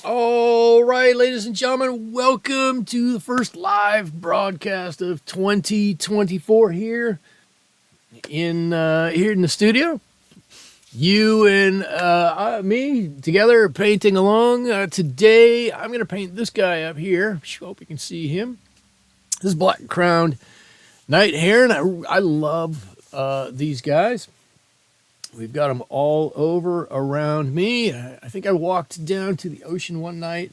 All right, ladies and gentlemen, welcome to the first live broadcast of 2024 here in the studio. You and me together painting along. Today, I'm going to paint this guy up here. Hope you can see him. This is Black Crowned Night Heron. I love these guys. We've got them all over around me. I think I walked down to the ocean one night,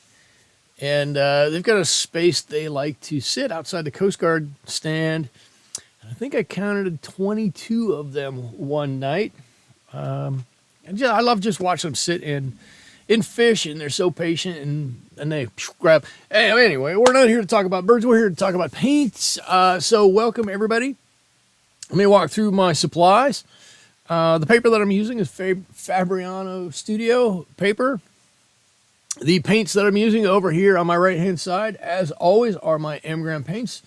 and they've got a space they like to sit outside the Coast Guard stand. I think I counted 22 of them one night. I love just watching them sit in fish, and they're so patient, and they grab. Anyway, we're not here to talk about birds. We're here to talk about paints. So welcome, everybody. Let me walk through my supplies. The paper that I'm using is Fabriano Studio paper. The paints that I'm using over here on my right-hand side, as always, are my M-Gram paints.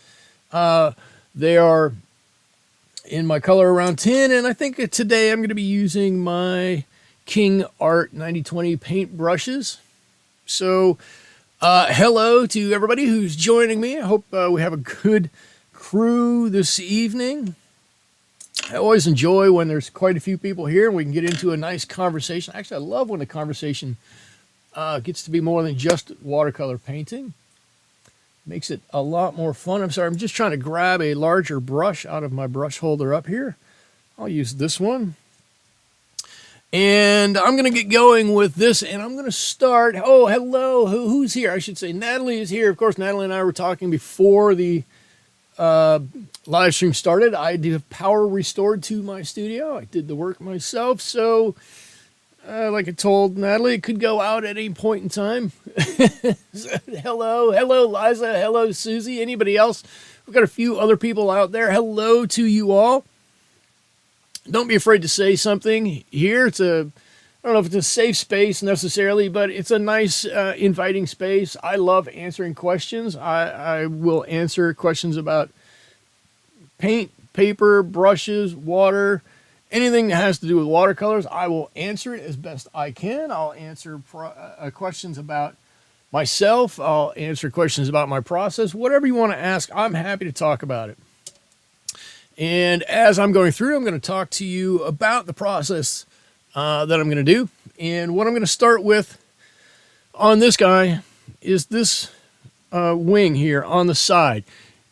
They are in my color around 10, and I think today I'm going to be using my King Art 9020 paint brushes. So, hello to everybody who's joining me. I hope we have a good crew this evening. I always enjoy when there's quite a few people here and we can get into a nice conversation. Actually, I love when the conversation gets to be more than just watercolor painting. Makes it a lot more fun. I'm sorry, I'm just trying to grab a larger brush out of my brush holder up here. I'll use this one. And I'm going to get going with this, and I'm going to start. Oh, hello. Who's here? I should say Natalie is here. Of course, Natalie and I were talking before the live stream started. I do have power restored to my studio. I did the work myself, so like I told Natalie, it could go out at any point in time. So, hello, Liza, hello, Susie, anybody else? We've got a few other people out there. Hello to you all. Don't be afraid to say something here. I don't know if it's a safe space necessarily, but it's a nice, inviting space. I love answering questions. I will answer questions about paint, paper, brushes, water, anything that has to do with watercolors. I will answer it as best I can. I'll answer questions about myself. I'll answer questions about my process. Whatever you want to ask, I'm happy to talk about it. And as I'm going through, I'm going to talk to you about the process that I'm going to do. And what I'm going to start with on this guy is this wing here on the side.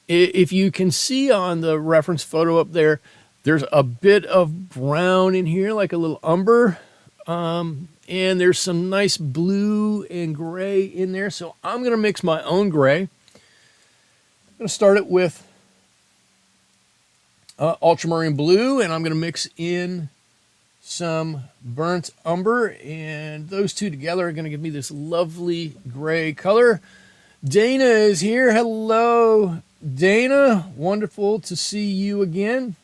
If you can see on the reference photo up there, there's a bit of brown in here, like a little umber. And there's some nice blue and gray in there. So I'm going to mix my own gray. I'm going to start it with Ultramarine Blue, and I'm going to mix in some burnt umber, and those two together are going to give me this lovely gray color. Dana is here. Hello, Dana. Wonderful to see you again.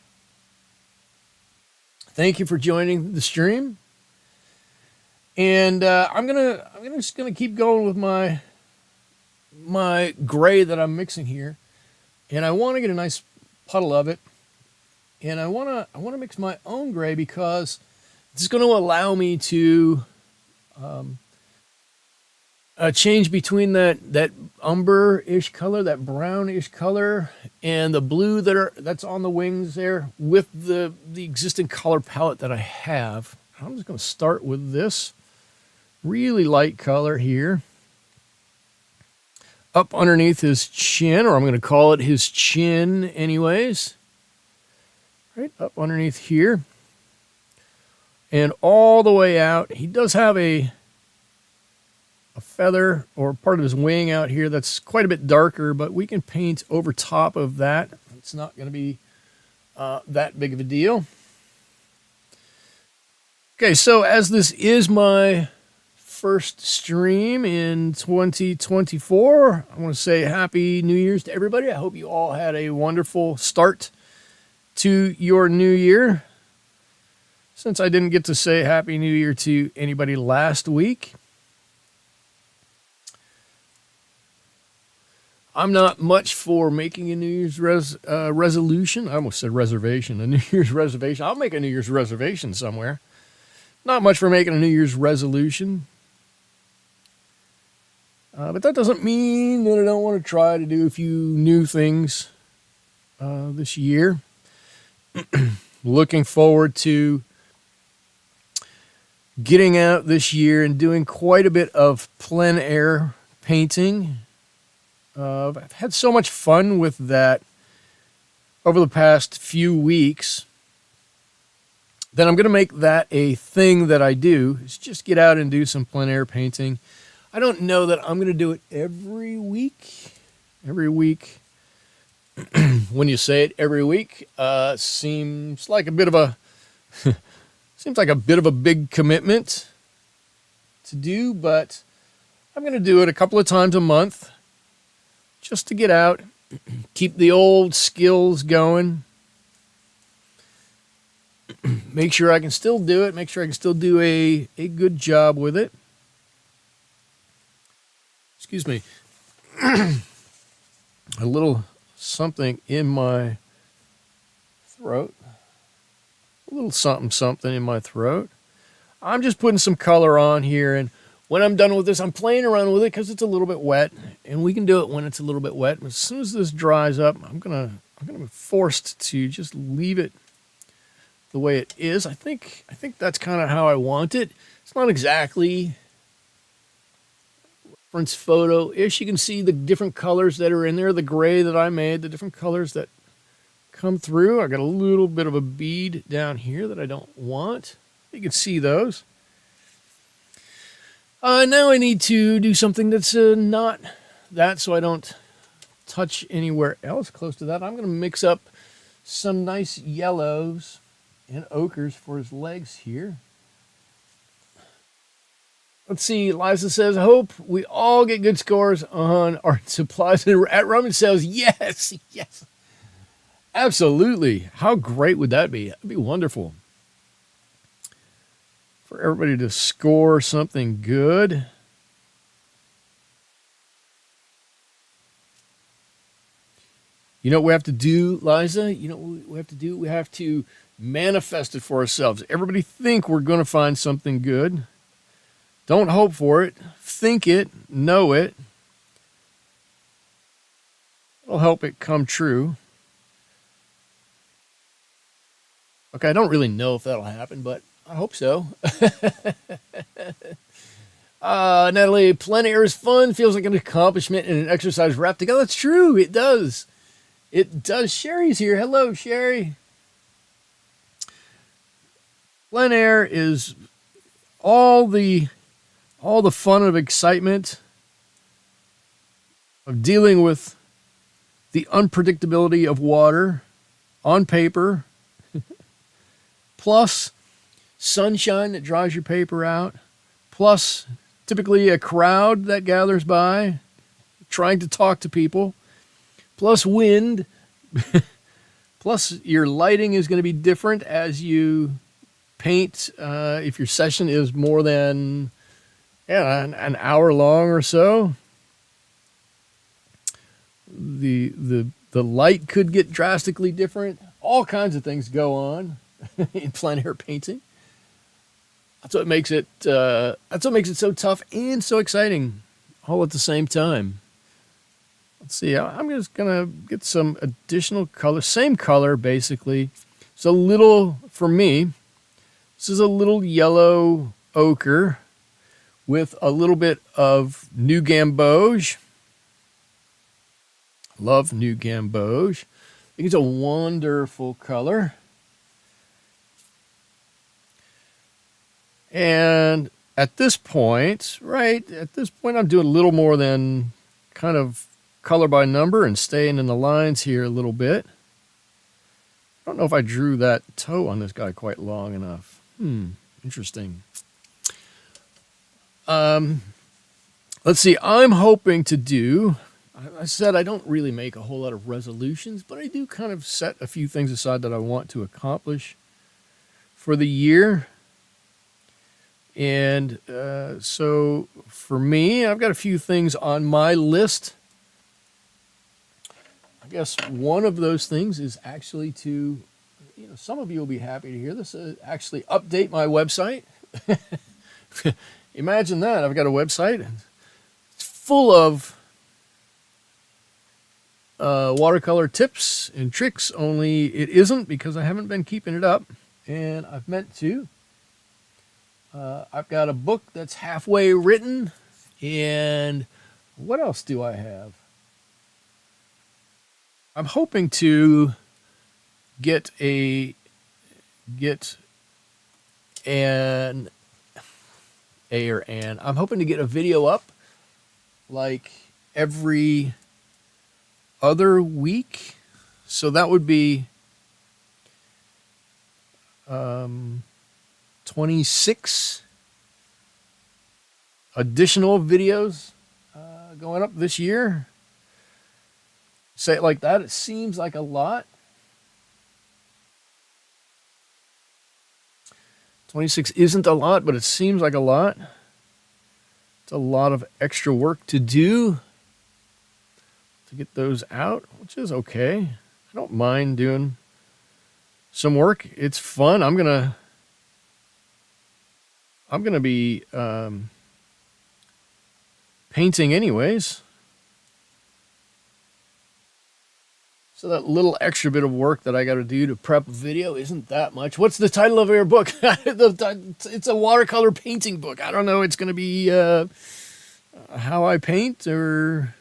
Thank you for joining the stream. And I'm just gonna keep going with my gray that I'm mixing here, and I want to get a nice puddle of it. And I want to mix my own gray because it's going to allow me to change between that umber-ish color, that brownish color, and the blue that's on the wings there with the existing color palette that I have. I'm just going to start with this really light color here. Up underneath his chin, or I'm going to call it his chin anyways. Right up underneath here and all the way out. He does have a feather or part of his wing out here that's quite a bit darker, but we can paint over top of that. It's not going to be that big of a deal. Okay, so as this is my first stream in 2024, I want to say Happy New Year's to everybody. I hope you all had a wonderful start to your new year. Since I didn't get to say Happy New Year to anybody last week, I'm not much for making a New Year's resolution. I almost said reservation, a New Year's reservation. I'll make a New Year's reservation somewhere. Not much for making a New Year's resolution. But that doesn't mean that I don't want to try to do a few new things this year. Looking forward to getting out this year and doing quite a bit of plein air painting. I've had so much fun with that over the past few weeks that I'm going to make that a thing that I do, is just get out and do some plein air painting. I don't know that I'm going to do it every week. Every week, when you say it every week, seems like a bit of a big commitment to do, but I'm going to do it a couple of times a month just to get out, keep the old skills going, make sure I can still do it, make sure I can still do a good job with it. Excuse me. A little something in my throat. A little something in my throat. I'm just putting some color on here, and when I'm done with this, I'm playing around with it because it's a little bit wet, and we can do it when it's a little bit wet. As soon as this dries up, I'm gonna be forced to just leave it the way it is. I think that's kind of how I want it. It's not exactly reference photo-ish. You can see the different colors that are in there, the gray that I made, the different colors that come through. I got a little bit of a bead down here that I don't want. You can see those. Now I need to do something that's not that, so I don't touch anywhere else close to that. I'm going to mix up some nice yellows and ochres for his legs here. Let's see, Liza says, hope we all get good scores on art supplies at rummage sales. Yes, yes. Absolutely. How great would that be? That'd be wonderful. For everybody to score something good. You know what we have to do, Liza? You know what we have to do? We have to manifest it for ourselves. Everybody think we're going to find something good. Don't hope for it. Think it. Know it. It'll help it come true. Okay, I don't really know if that'll happen, but I hope so. Natalie, plein air is fun. Feels like an accomplishment and an exercise wrapped together. That's true. It does. It does. Sherry's here. Hello, Sherry. Plein air is all the fun of excitement of dealing with the unpredictability of water on paper, plus sunshine that dries your paper out, plus typically a crowd that gathers by trying to talk to people, plus wind, plus your lighting is going to be different as you paint. If your session is more than an hour long or so, the light could get drastically different. All kinds of things go on in plein air painting. That's what makes it so tough and so exciting, all at the same time. Let's see. I'm just gonna get some additional color, same color basically. It's a little, for me, this is a little yellow ochre with a little bit of new Gamboge. Love new Gamboge. I think it's a wonderful color. And at this point, I'm doing a little more than kind of color by number and staying in the lines here a little bit. I don't know if I drew that toe on this guy quite long enough. Interesting. Let's see. I'm hoping to do, I said I don't really make a whole lot of resolutions, but I do kind of set a few things aside that I want to accomplish for the year. And so for me, I've got a few things on my list. I guess one of those things is actually to, some of you will be happy to hear this, actually update my website. Imagine that. I've got a website. It's full of watercolor tips and tricks, only it isn't because I haven't been keeping it up, and I've meant to. I've got a book that's halfway written, and what else do I have? I'm hoping to get an I'm hoping to get a video up like every other week. So that would be 26 additional videos going up this year. Say it like that, it seems like a lot. 26 isn't a lot, but it seems like a lot. It's a lot of extra work to do to get those out, which is okay. I don't mind doing some work. It's fun. I'm gonna be painting anyways. So that little extra bit of work that I got to do to prep a video isn't that much. What's the title of your book? It's a watercolor painting book. I don't know. It's going to be how I paint or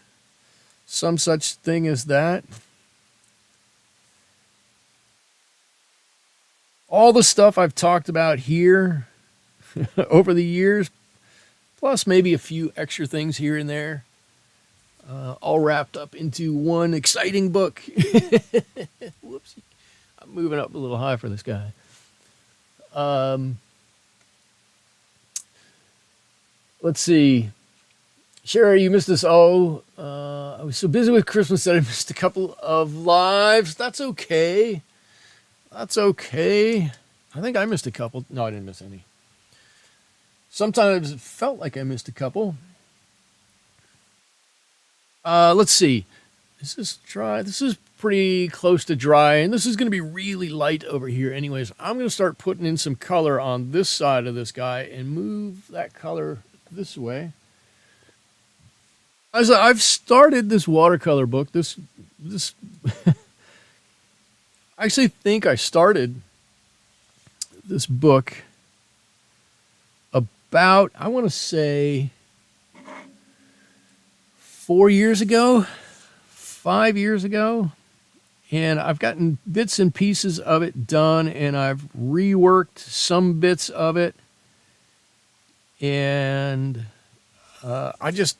some such thing as that. All the stuff I've talked about here over the years, plus maybe a few extra things here and there. All wrapped up into one exciting book. Whoopsie. I'm moving up a little high for this guy. Let's see. Sherry, you missed us. Oh, I was so busy with Christmas that I missed a couple of lives. That's okay. That's okay. I think I missed a couple. No, I didn't miss any. Sometimes it felt like I missed a couple. Let's see. This is dry. This is pretty close to dry, and this is going to be really light over here anyways. I'm going to start putting in some color on this side of this guy and move that color this way. As I've started this watercolor book, this I actually think I started this book about, I want to say, 4 years ago, 5 years ago, and I've gotten bits and pieces of it done, and I've reworked some bits of it, and I just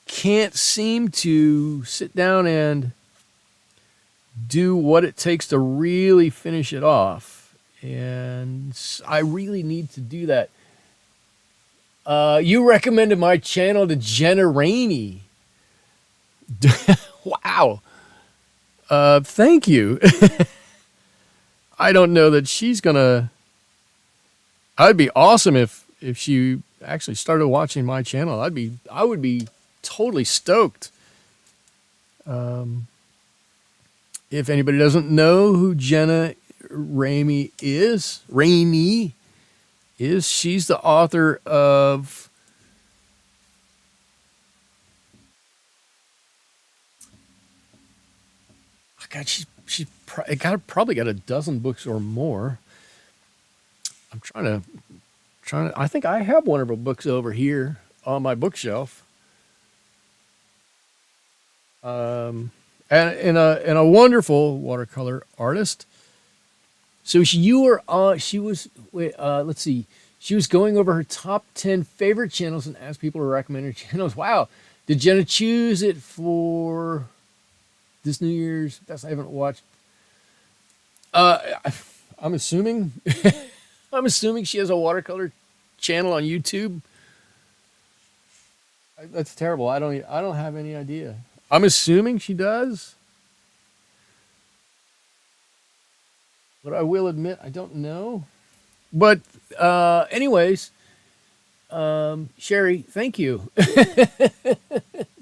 can't seem to sit down and do what it takes to really finish it off, and I really need to do that. You recommended my channel to Jenna Rainey. Wow. Thank you. I don't know that she's gonna. I'd be awesome if she actually started watching my channel. I would be totally stoked. If anybody doesn't know who Jenna Rainey is, she's the author of she's probably got a dozen books or more. I'm trying to I think I have one of her books over here on my bookshelf. And a wonderful watercolor artist. So let's see. She was going over her top 10 favorite channels and asked people to recommend her channels. Wow. Did Jenna choose it for this New Year's? I haven't watched. I'm assuming she has a watercolor channel on YouTube. That's terrible. I don't have any idea. I'm assuming she does. But I will admit, I don't know. But anyways, Sherry, thank you.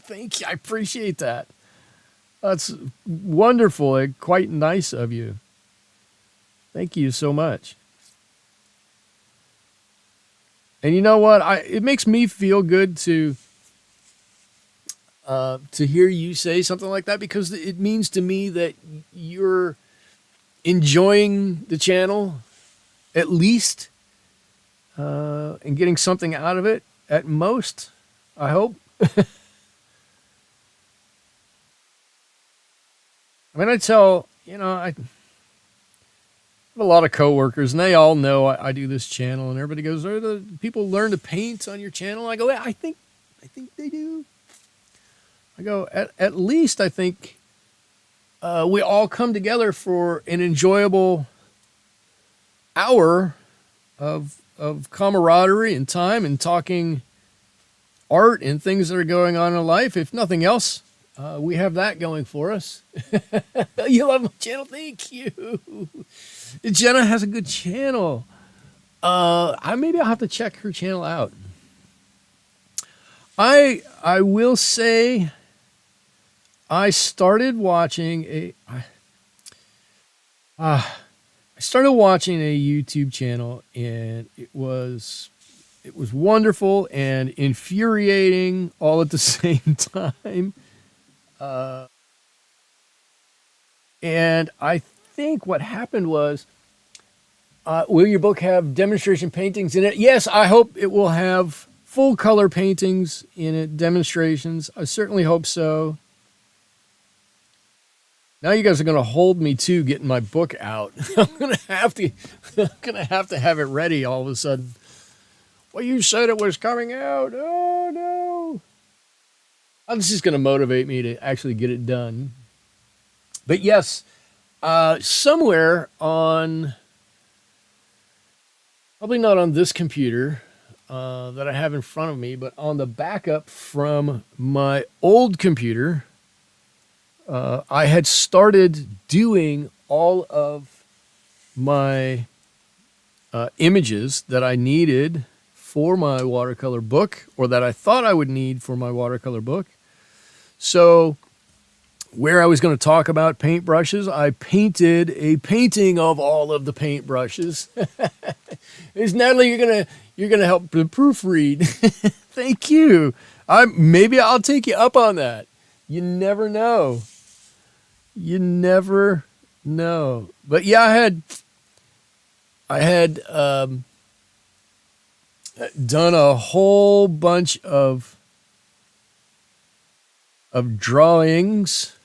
Thank you. I appreciate that. That's wonderful and quite nice of you. Thank you so much. And you know what? It makes me feel good to hear you say something like that, because it means to me that you're enjoying the channel, at least, and getting something out of it at most, I hope. I mean, I tell, I have a lot of coworkers, and they all know I do this channel, and everybody goes, "Are the people learn to paint on your channel?" I go, "Yeah, I think they do." I go, at least I think we all come together for an enjoyable hour of camaraderie and time and talking art and things that are going on in life. If nothing else, we have that going for us. You love my channel? Thank you. Jenna has a good channel. Maybe I'll have to check her channel out. I will say, I started watching a YouTube channel, and it was wonderful and infuriating all at the same time. And I think what happened was, will your book have demonstration paintings in it? Yes, I hope it will have full color paintings in it, demonstrations. I certainly hope so. Now you guys are going to hold me to getting my book out. I'm going to have to have it ready all of a sudden. Well, you said it was coming out. Oh, no. This is going to motivate me to actually get it done. But yes, somewhere on, probably not on this computer that I have in front of me, but on the backup from my old computer, I had started doing all of my images that I needed for my watercolor book, or that I thought I would need for my watercolor book. So where I was going to talk about paintbrushes, I painted a painting of all of the paintbrushes. Is Natalie, you're gonna help the proofread? Thank you. Maybe I'll take you up on that. You never know. You never know. But yeah, I had done a whole bunch of drawings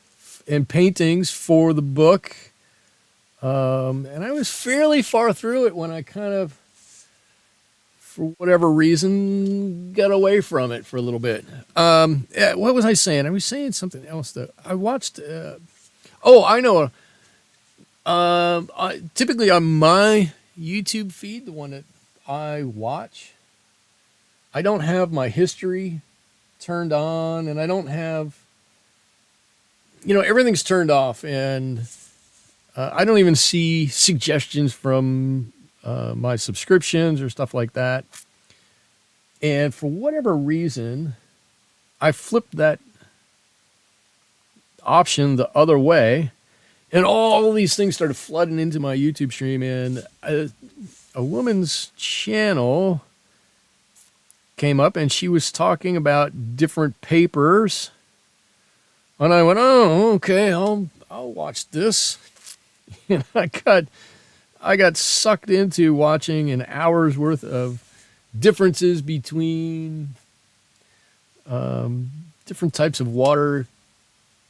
and paintings for the book. And I was fairly far through it when I kind of, for whatever reason, got away from it for a little bit. Yeah, what was I saying? I was saying something else, though. I watched... I know. Typically on my YouTube feed, the one that I watch, I don't have my history turned on, and I don't have... everything's turned off, and I don't even see suggestions from my subscriptions or stuff like that. And for whatever reason, I flipped that option the other way, and all these things started flooding into my YouTube stream, and a woman's channel came up, and she was talking about different papers, and I went, "Oh, okay, I'll watch this." And I got sucked into watching an hour's worth of differences between different types of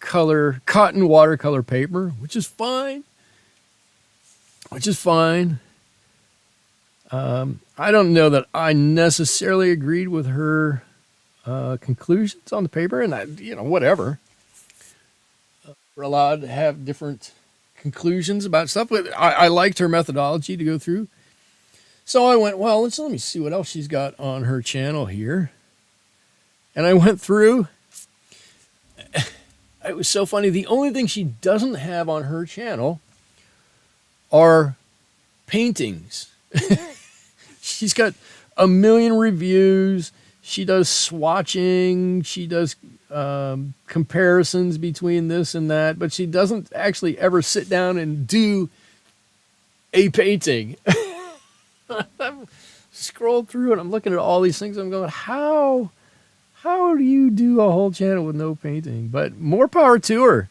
cotton watercolor paper, which is fine. I don't know that I necessarily agreed with her conclusions on the paper, and whatever. We're allowed to have different conclusions about stuff, but I liked her methodology to go through. So I went, well, let me see what else she's got on her channel here. And I went through. It was so funny. The only thing she doesn't have on her channel are paintings. She's got a million reviews. She does swatching. She does comparisons between this and that, but she doesn't actually ever sit down and do a painting. I'm I'm scrolled through and I'm looking at all these things. I'm going, how do you do a whole channel with no painting? But more power to her.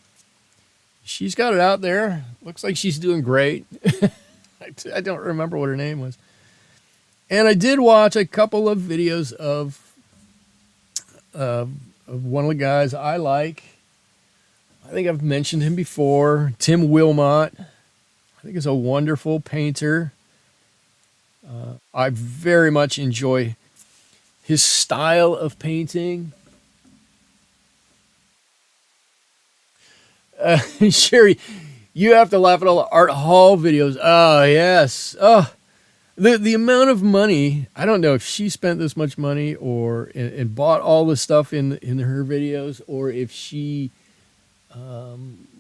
She's got it out there. Looks like she's doing great. I don't remember what her name was. And I did watch a couple of videos of one of the guys I like. I think I've mentioned him before. Tim Wilmot. I think he's a wonderful painter. I very much enjoy his style of painting. Sherry, you have to laugh at all the art hall videos. Oh, yes. Oh, the amount of money. I don't know if she spent this much money or and bought all the stuff in her videos, or if she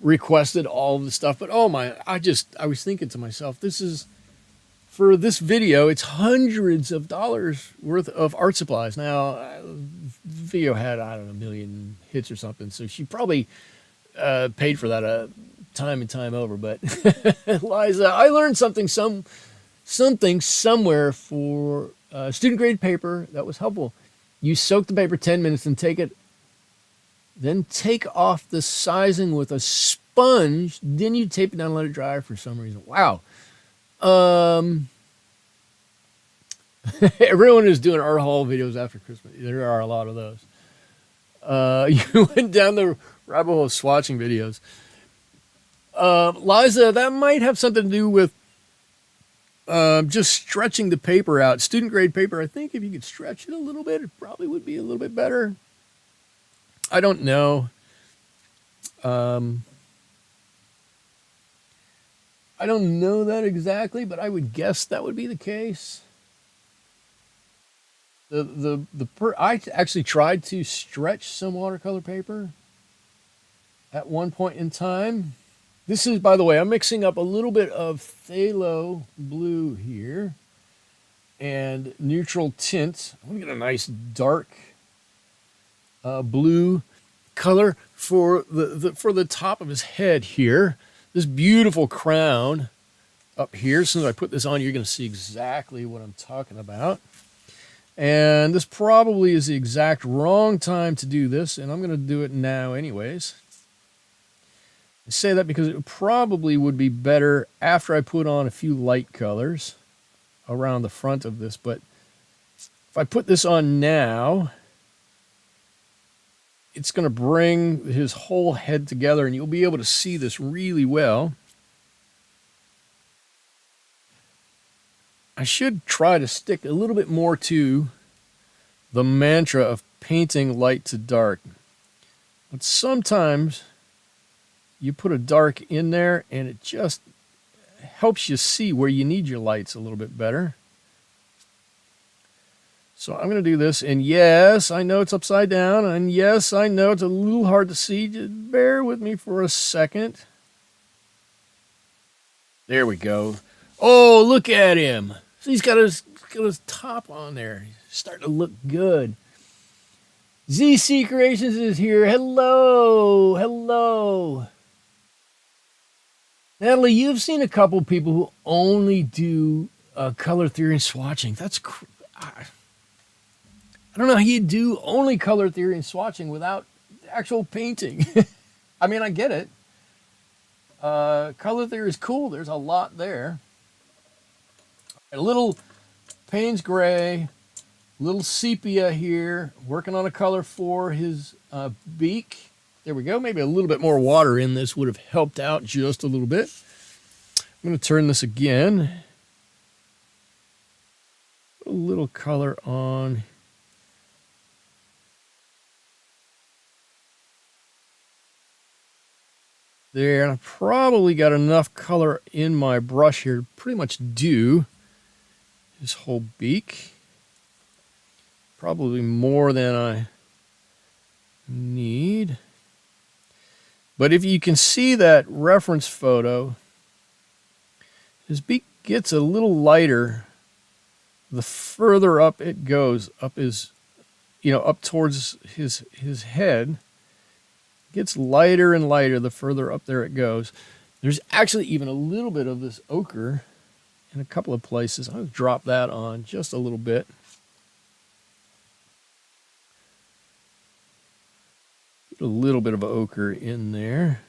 requested all of the stuff. But oh my, I was thinking to myself, this is, for this video, it's hundreds of dollars worth of art supplies. Now, the video had, I don't know, 1 million hits or something, so she probably paid for that time and time over. But Liza, I learned something somewhere for student grade paper that was helpful. You soak the paper 10 minutes and take it, then take off the sizing with a sponge, then you tape it down and let it dry for some reason. Wow. Everyone is doing art hall videos after Christmas. There are a lot of those. You went down the rabbit hole of swatching videos. Liza, that might have something to do with just stretching the paper out. Student grade paper, I think if you could stretch it a little bit, it probably would be a little bit better. I don't know. I don't know that exactly, but I would guess that would be the case. I actually tried to stretch some watercolor paper at one point in time. This is, by the way, I'm mixing up a little bit of Phthalo Blue here and neutral tint. I'm gonna get a nice dark blue color for the top of his head here. This beautiful crown up here. As soon as I put this on, you're going to see exactly what I'm talking about. And this probably is the exact wrong time to do this, and I'm going to do it now anyways. I say that because it probably would be better after I put on a few light colors around the front of this. But if I put this on now, it's going to bring his whole head together, and you'll be able to see this really well. I should try to stick a little bit more to the mantra of painting light to dark. But sometimes you put a dark in there, and it just helps you see where you need your lights a little bit better. So I'm going to do this, and yes, I know it's upside down, and yes, I know it's a little hard to see. Just bear with me for a second. There we go. Oh, look at him. He's got his top on there. He's starting to look good. ZC Creations is here. Hello. Hello. Natalie, you've seen a couple people who only do color theory and swatching. That's I don't know how you do only color theory and swatching without actual painting. I mean, I get it. Color theory is cool. There's a lot there. A little Paynes Gray, little Sepia here, working on a color for his beak. There we go. Maybe a little bit more water in this would have helped out just a little bit. I'm going to turn this again. Put a little color on. There, and I probably got enough color in my brush here to pretty much do his whole beak. Probably more than I need. But if you can see that reference photo, his beak gets a little lighter the further up it goes, up his, up towards his head. Gets lighter and lighter the further up there it goes. There's actually even a little bit of this ochre in a couple of places. I'll drop that on just a little bit. Get a little bit of ochre in there.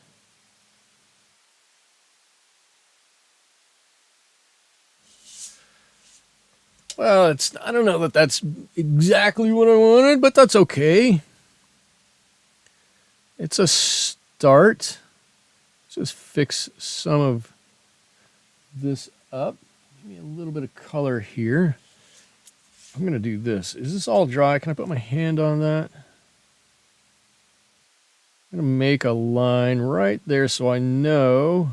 Well, I don't know that that's exactly what I wanted, but that's okay. It's a start. Just fix some of this up. Give me a little bit of color here. I'm going to do this. Is this all dry? Can I put my hand on that? I'm going to make a line right there so I know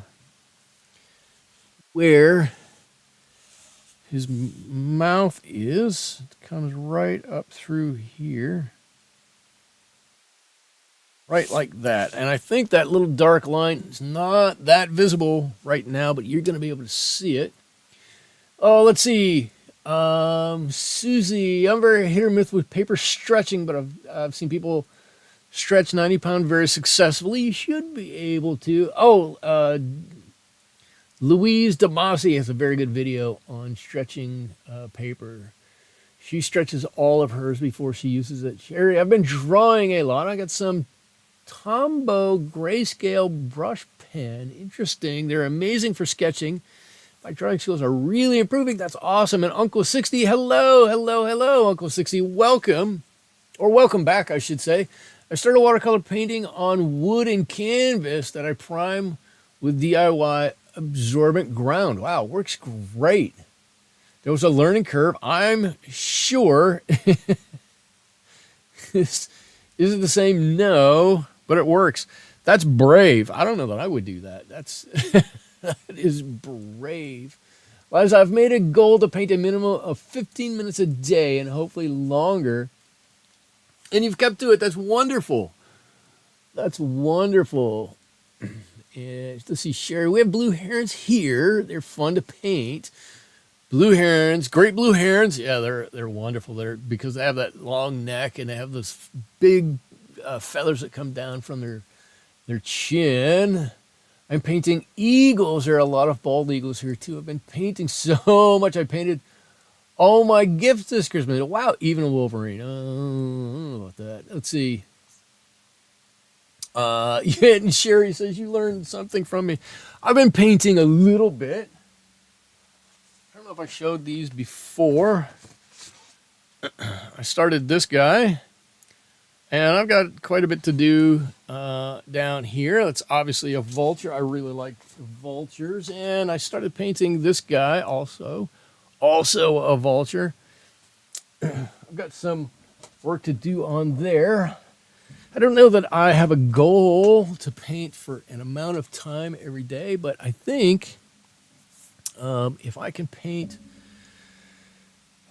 where his mouth is. It comes right up through here. Right like that. And I think that little dark line is not that visible right now, but you're going to be able to see it. Oh, let's see. Susie, I'm very hit or miss with paper stretching, but I've seen people stretch 90-pound very successfully. You should be able to. Oh, Louise Damasi has a very good video on stretching paper. She stretches all of hers before she uses it. Sherry, I've been drawing a lot. I got some Tombow grayscale brush pen. Interesting. They're amazing for sketching. My drawing skills are really improving. That's awesome. And Uncle 60, hello, hello, hello, Uncle 60. Welcome, or welcome back, I should say. I started watercolor painting on wood and canvas that I prime with DIY absorbent ground. Wow, works great. There was a learning curve. I'm sure. Is it the same? No, but it works. That's brave. I don't know that I would do that. That is brave. Well, as I've made a goal to paint a minimum of 15 minutes a day and hopefully longer. And you've kept to it. That's wonderful. That's wonderful. And let's see, Sherry. We have blue herons here. They're fun to paint. Blue herons, great blue herons. Yeah, they're wonderful. They're because they have that long neck and they have those big feathers that come down from their chin. I'm painting eagles. There are a lot of bald eagles here too. I've been painting so much. I painted all my gifts this Christmas. Wow, even a Wolverine. I don't know about that. Let's see. Yeah, and Sherry says you learned something from me. I've been painting a little bit. I don't know if I showed these before. I started this guy, and I've got quite a bit to do down here. That's obviously a vulture. I really like vultures, and I started painting this guy also a vulture. I've got some work to do on there. I don't know that I have a goal to paint for an amount of time every day, but I think if I can paint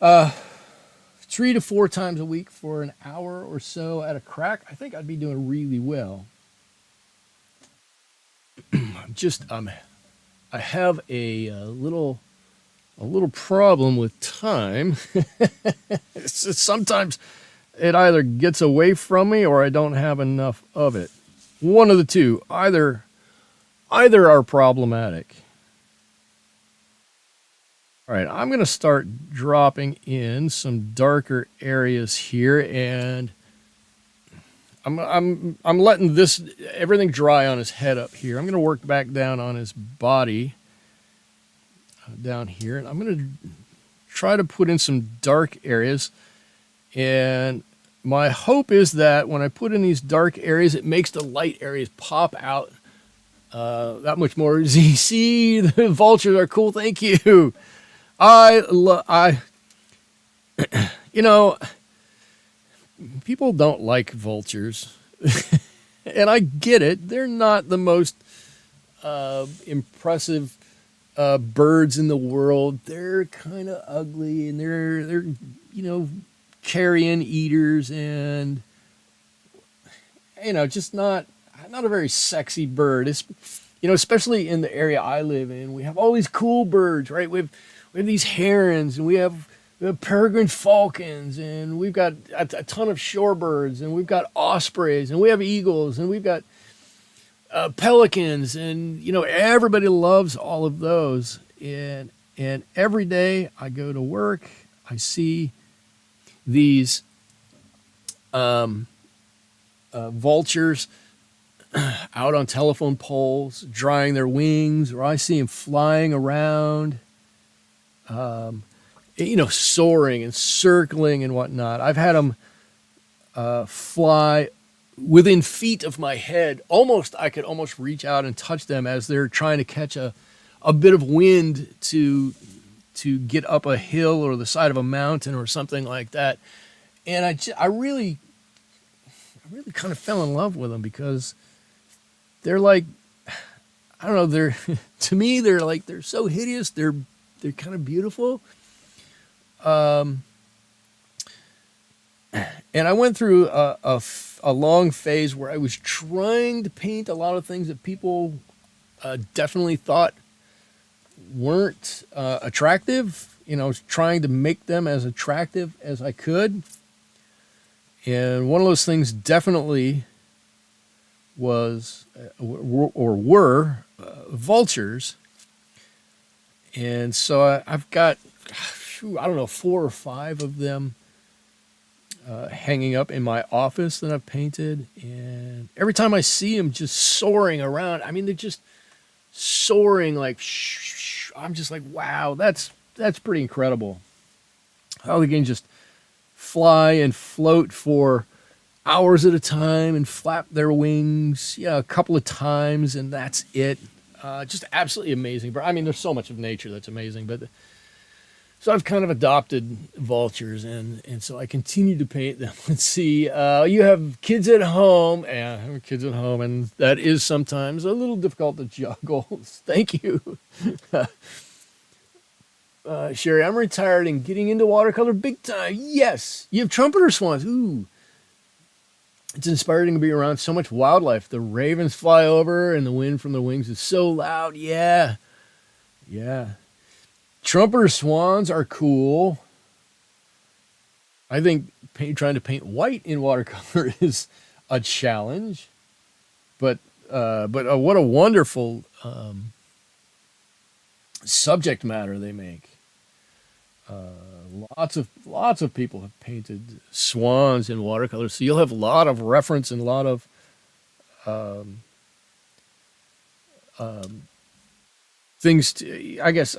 3 to 4 times a week for an hour or so at a crack, I think I'd be doing really well. I have a little problem with time. Sometimes it either gets away from me or I don't have enough of it. One of the two. Either are problematic. All right, I'm going to start dropping in some darker areas here, and I'm letting everything dry on his head up here. I'm going to work back down on his body down here, and I'm going to try to put in some dark areas. And my hope is that when I put in these dark areas, it makes the light areas pop out that much more. See, the vultures are cool. Thank you. People don't like vultures, and I get it. They're not the most impressive birds in the world. They're kind of ugly, and they're carrion eaters, and just not a very sexy bird. It's especially in the area I live in, we have all these cool birds, right? We have these herons, and we have peregrine falcons, and we've got a ton of shorebirds, and we've got ospreys, and we have eagles, and we've got pelicans, and everybody loves all of those. And And every day I go to work, I see these vultures out on telephone poles, drying their wings, or I see them flying around, soaring and circling and whatnot. I've had them fly within feet of my head. I could almost reach out and touch them as they're trying to catch a bit of wind to get up a hill or the side of a mountain or something like that. And I really kind of fell in love with them because they're like, I don't know, they're to me they're so hideous. They're kind of beautiful. And I went through a long phase where I was trying to paint a lot of things that people definitely thought weren't attractive. I was trying to make them as attractive as I could. And one of those things definitely was were vultures. And so I've got, I don't know, 4 or 5 of them hanging up in my office that I've painted. And every time I see them just soaring around, I mean, they're just soaring like, I'm just like, wow, that's pretty incredible. How they can just fly and float for hours at a time and flap their wings, a couple of times, and that's it. Just absolutely amazing. But I mean, there's so much of nature that's amazing. But so I've kind of adopted vultures, and so I continue to paint them. Let's see. You have kids at home. Yeah, I have kids at home, and that is sometimes a little difficult to juggle. Thank you. Sherry, I'm retired and getting into watercolor big time. Yes. You have trumpeter swans. Ooh. It's inspiring to be around so much wildlife. The ravens fly over and the wind from their wings is so loud. Yeah. Yeah. Trumpeter swans are cool. I think trying to paint white in watercolor is a challenge. But what a wonderful subject matter they make. Lots of people have painted swans in watercolor, so you'll have a lot of reference and a lot of things. I guess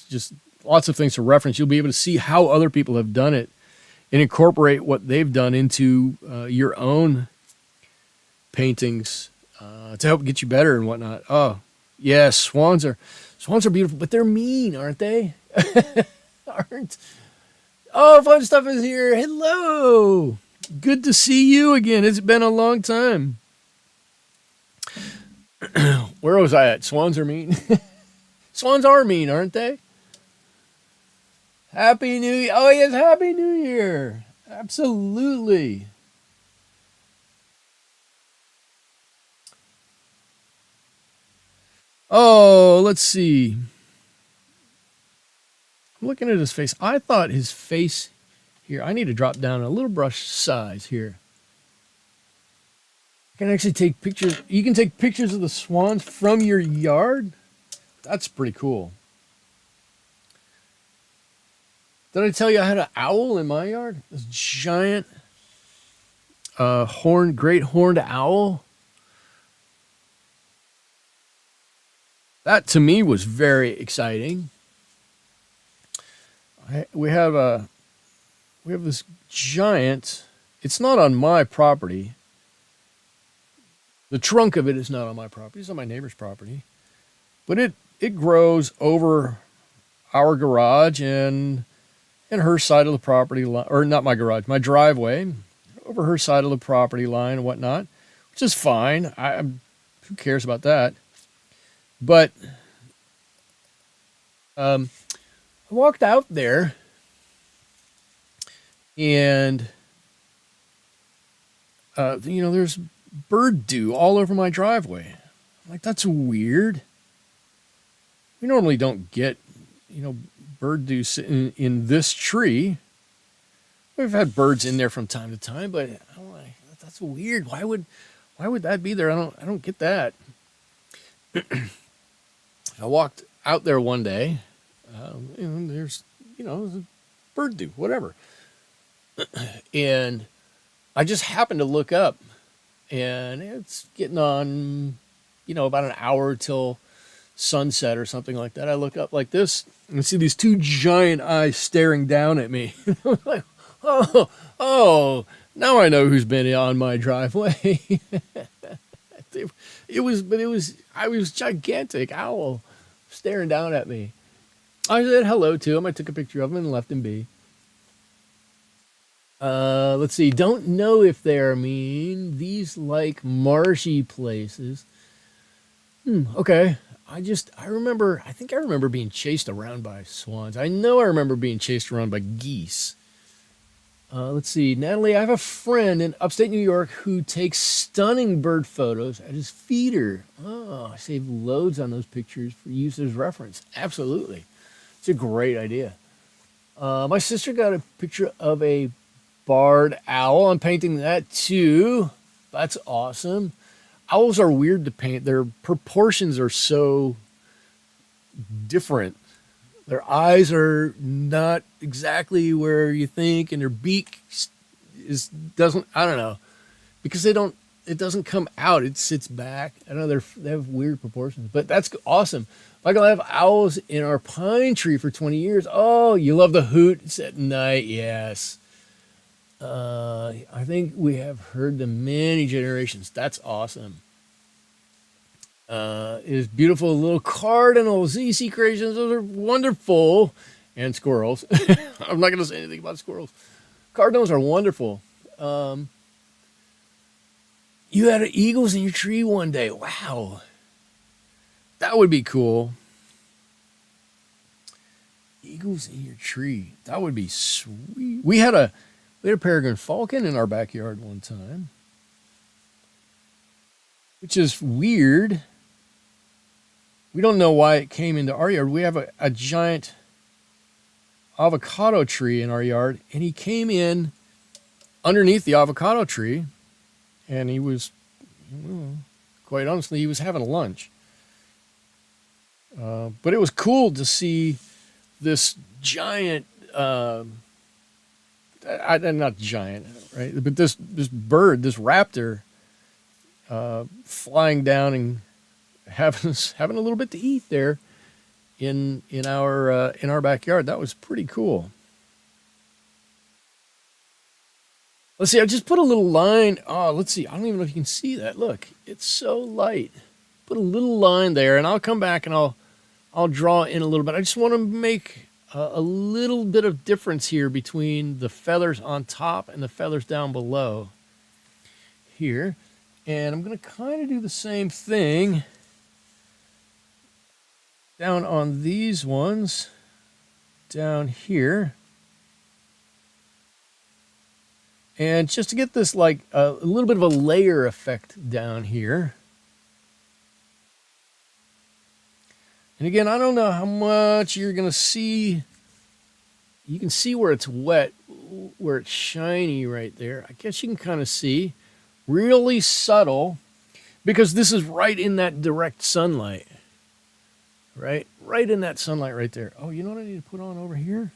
just lots of things to reference. You'll be able to see how other people have done it and incorporate what they've done into your own paintings to help get you better and whatnot. Oh, yeah, swans are beautiful, but they're mean, aren't they? Oh, Fun Stuff is here. Hello. Good to see you again. It's been a long time. Where was I at? Swans are mean. Swans are mean, aren't they? Happy New Year. Oh, yes, Happy New Year. Absolutely. Oh, let's see. I'm looking at his face. I thought his face here. I need to drop down a little brush size here. I can actually take pictures. You can take pictures of the swans from your yard. That's pretty cool. Did I tell you I had an owl in my yard? This giant great horned owl. That to me was very exciting. We have this giant. It's not on my property. The trunk of it is not on my property. It's on my neighbor's property, but it grows over our garage and her side of the property line, or not my garage, my driveway, over her side of the property line and whatnot, which is fine. Who cares about that? But I walked out there and, there's bird dew all over my driveway. I'm like, that's weird. We normally don't get, bird dew sitting in this tree. We've had birds in there from time to time, but I'm like, that's weird. Why would that be there? I don't get that. I walked out there one day, And there's, bird do, whatever. And I just happened to look up, and it's getting on, about an hour till sunset or something like that. I look up like this and see these two giant eyes staring down at me. Like, oh, now I know who's been on my driveway. I was gigantic owl staring down at me. I said hello to him. I took a picture of him and left him be. Let's see. Don't know if they're mean. These like marshy places. Okay. I think I remember being chased around by swans. I know I remember being chased around by geese. Let's see. Natalie, I have a friend in upstate New York who takes stunning bird photos at his feeder. Oh, I saved loads on those pictures for use as reference. Absolutely. It's a great idea. My sister got a picture of a barred owl. I'm painting that too. That's awesome. Owls are weird to paint. Their proportions are so different. Their eyes are not exactly where you think, and their beak doesn't. I don't know, because they don't. It doesn't come out. It sits back. I don't know. They have weird proportions, but that's awesome. Michael, I have owls in our pine tree for 20 years. Oh, you love the hoots at night? Yes. I think we have heard them many generations. That's awesome. Is beautiful little cardinals, ZC creations. Those are wonderful. And squirrels. I'm not going to say anything about squirrels. Cardinals are wonderful. You had eagles in your tree one day. Wow. That would be cool. Eagles in your tree. That would be sweet. We had a peregrine falcon in our backyard one time, which is weird. We don't know why it came into our yard. We have a giant avocado tree in our yard, and he came in underneath the avocado tree, and he was, quite honestly, he was having lunch. But it was cool to see this giant, not giant, right? But this bird, this raptor, flying down and having a little bit to eat there in our backyard. That was pretty cool. Let's see. I just put a little line. Oh, let's see. I don't even know if you can see that. Look, it's so light. Put a little line there, and I'll come back and I'll draw in a little bit. I just want to make a little bit of difference here between the feathers on top and the feathers down below here. And I'm going to kind of do the same thing down on these ones down here. And just to get this like a little bit of a layer effect down here. And again, I don't know how much you're going to see. You can see where it's wet, where it's shiny right there. I guess you can kind of see. Really subtle, because this is right in that direct sunlight. Right in that sunlight right there. Oh, you know what I need to put on over here?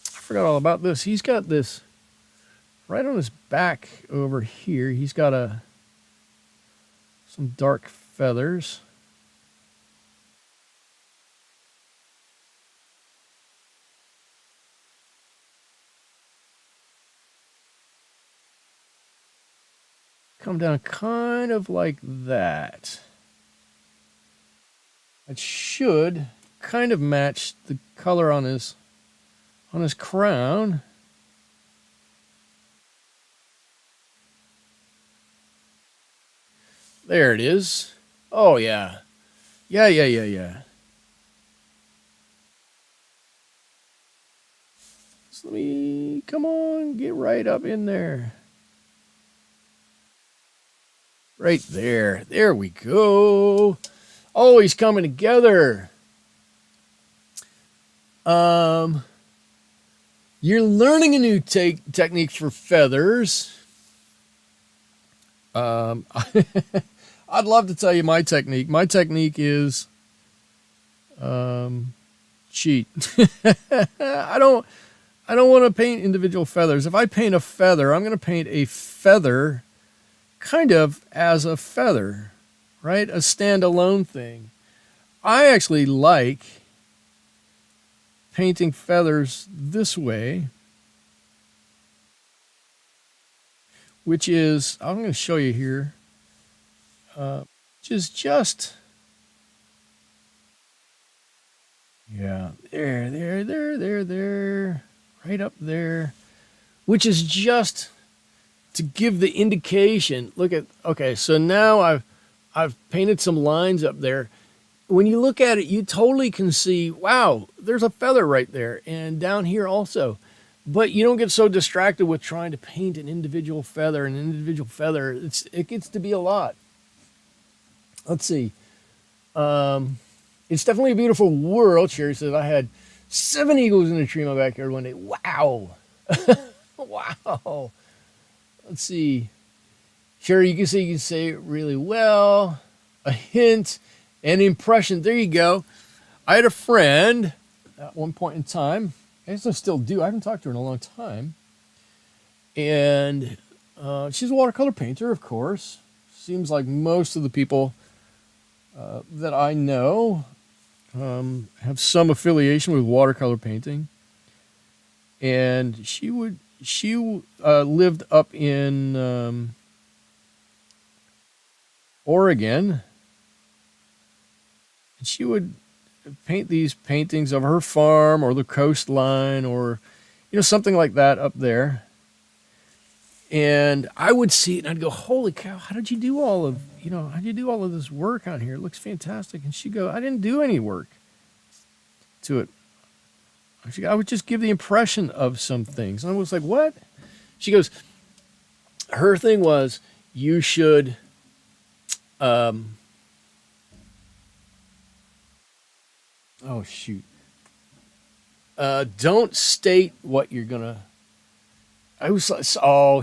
I forgot all about this. He's got this right on his back over here. He's got some dark feathers. Come down kind of like that. It should kind of match the color on his crown. There it is. Oh yeah. Yeah. So come on, get right up in there. Right there. There we go. Oh, he's coming together. You're learning a new technique for feathers. I'd love to tell you my technique. My technique is, cheat. I don't want to paint individual feathers. If I paint a feather, I'm going to paint a feather kind of as a feather, right? A standalone thing. I actually like painting feathers this way, which is, I'm going to show you here, which is just, yeah, there, right up there, which is just to give the indication. Look at, okay, so now I've painted some lines up there. When you look at it, you totally can see, wow, there's a feather right there, and down here also. But you don't get so distracted with trying to paint an individual feather. It gets to be a lot. Let's see. It's definitely a beautiful world. Sherry says, I had 7 eagles in a tree in my backyard one day. Wow. Wow. Let's see. Sherry, you can say it really well. A hint, an impression. There you go. I had a friend at one point in time. I guess I still do. I haven't talked to her in a long time. And she's a watercolor painter, of course. Seems like most of the people that I know have some affiliation with watercolor painting. And she lived up in Oregon. And she would paint these paintings of her farm or the coastline or, something like that up there. And I would see it and I'd go, holy cow, how did you do all of this work on here? It looks fantastic. And she'd go, I didn't do any work to it. I would just give the impression of some things. And I was like, what? She goes, her thing was, you should, oh shoot. Don't state what you're going to,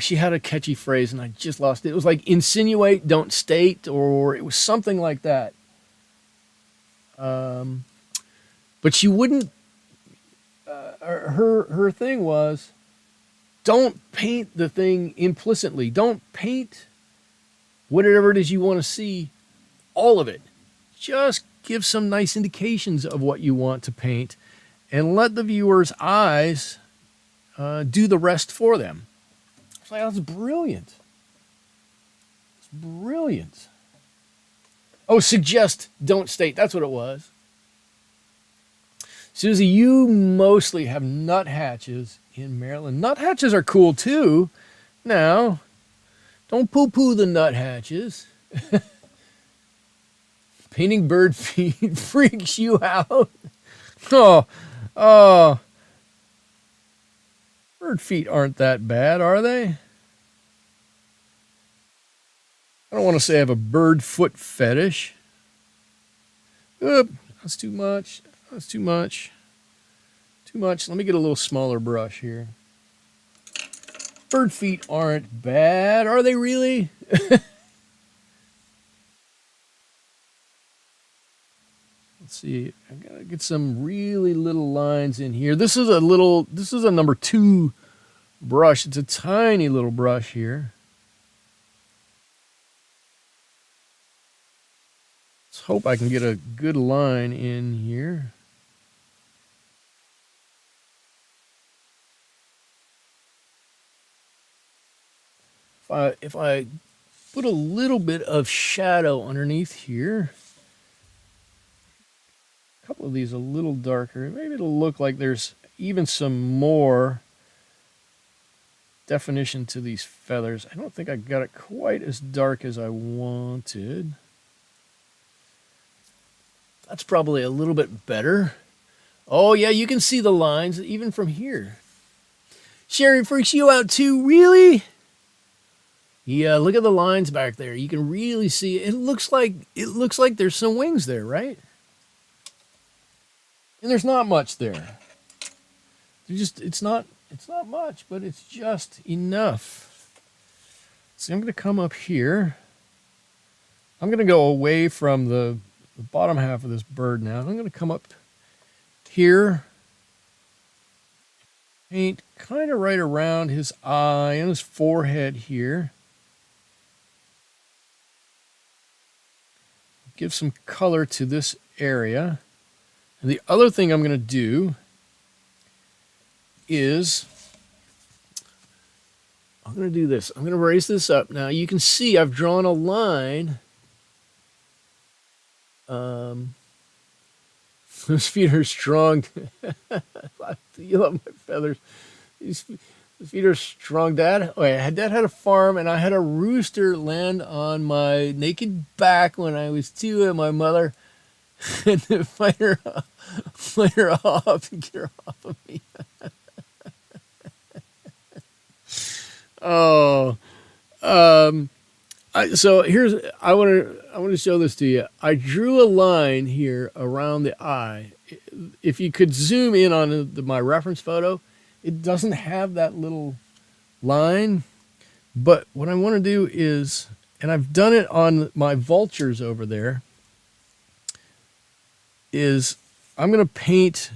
she had a catchy phrase and I just lost it. It was like insinuate, don't state, or it was something like that. But she wouldn't, her thing was, don't paint the thing implicitly. Don't paint whatever it is you want to see, all of it. Just give some nice indications of what you want to paint and let the viewer's eyes do the rest for them. It's like, that's brilliant. It's brilliant. Oh, suggest, don't state. That's what it was. Susie, you mostly have nuthatches in Maryland. Nuthatches are cool too. Now, don't poo-poo the nuthatches. Painting bird feet freaks you out. Oh. Bird feet aren't that bad, are they? I don't want to say I have a bird foot fetish. Oop, that's too much. That's too much. Too much. Let me get a little smaller brush here. Bird feet aren't bad, are they really? Let's see. I gotta get some really little lines in here. This is a number 2 brush. It's a tiny little brush here. Let's hope I can get a good line in here. If I put a little bit of shadow underneath here, a couple of these a little darker, maybe it'll look like there's even some more definition to these feathers. I don't think I got it quite as dark as I wanted. That's probably a little bit better. Oh yeah, you can see the lines even from here. Sherry freaks you out too, really? Yeah, look at the lines back there. You can really see it. It looks like there's some wings there, right? And there's not much there. It's not much, but it's just enough. So I'm going to come up here. I'm going to go away from the bottom half of this bird now. I'm going to come up here. Paint kind of right around his eye and his forehead here. Give some color to this area. And the other thing I'm going to do is I'm going to do this. I'm going to raise this up. Now you can see I've drawn a line. Those feet are strong. You love my feathers. These feet are strong. Dad had a farm, and I had a rooster land on my naked back when I was 2, and my mother had to fight her off and get her off of me. Oh, so here's I want to show this to you. I drew a line here around the eye. If you could zoom in on my reference photo, it doesn't have that little line. But what I want to do is, and I've done it on my vultures over there, is I'm going to paint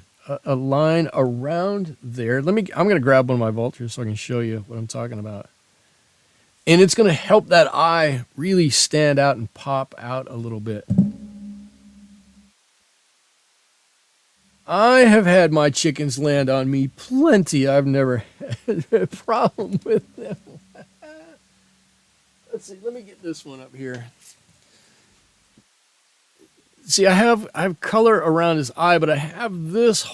a line around there. I'm going to grab one of my vultures so I can show you what I'm talking about. And it's going to help that eye really stand out and pop out a little bit. I have had my chickens land on me plenty. I've never had a problem with them. Let's see. Let me get this one up here. See, I have color around his eye, but I have this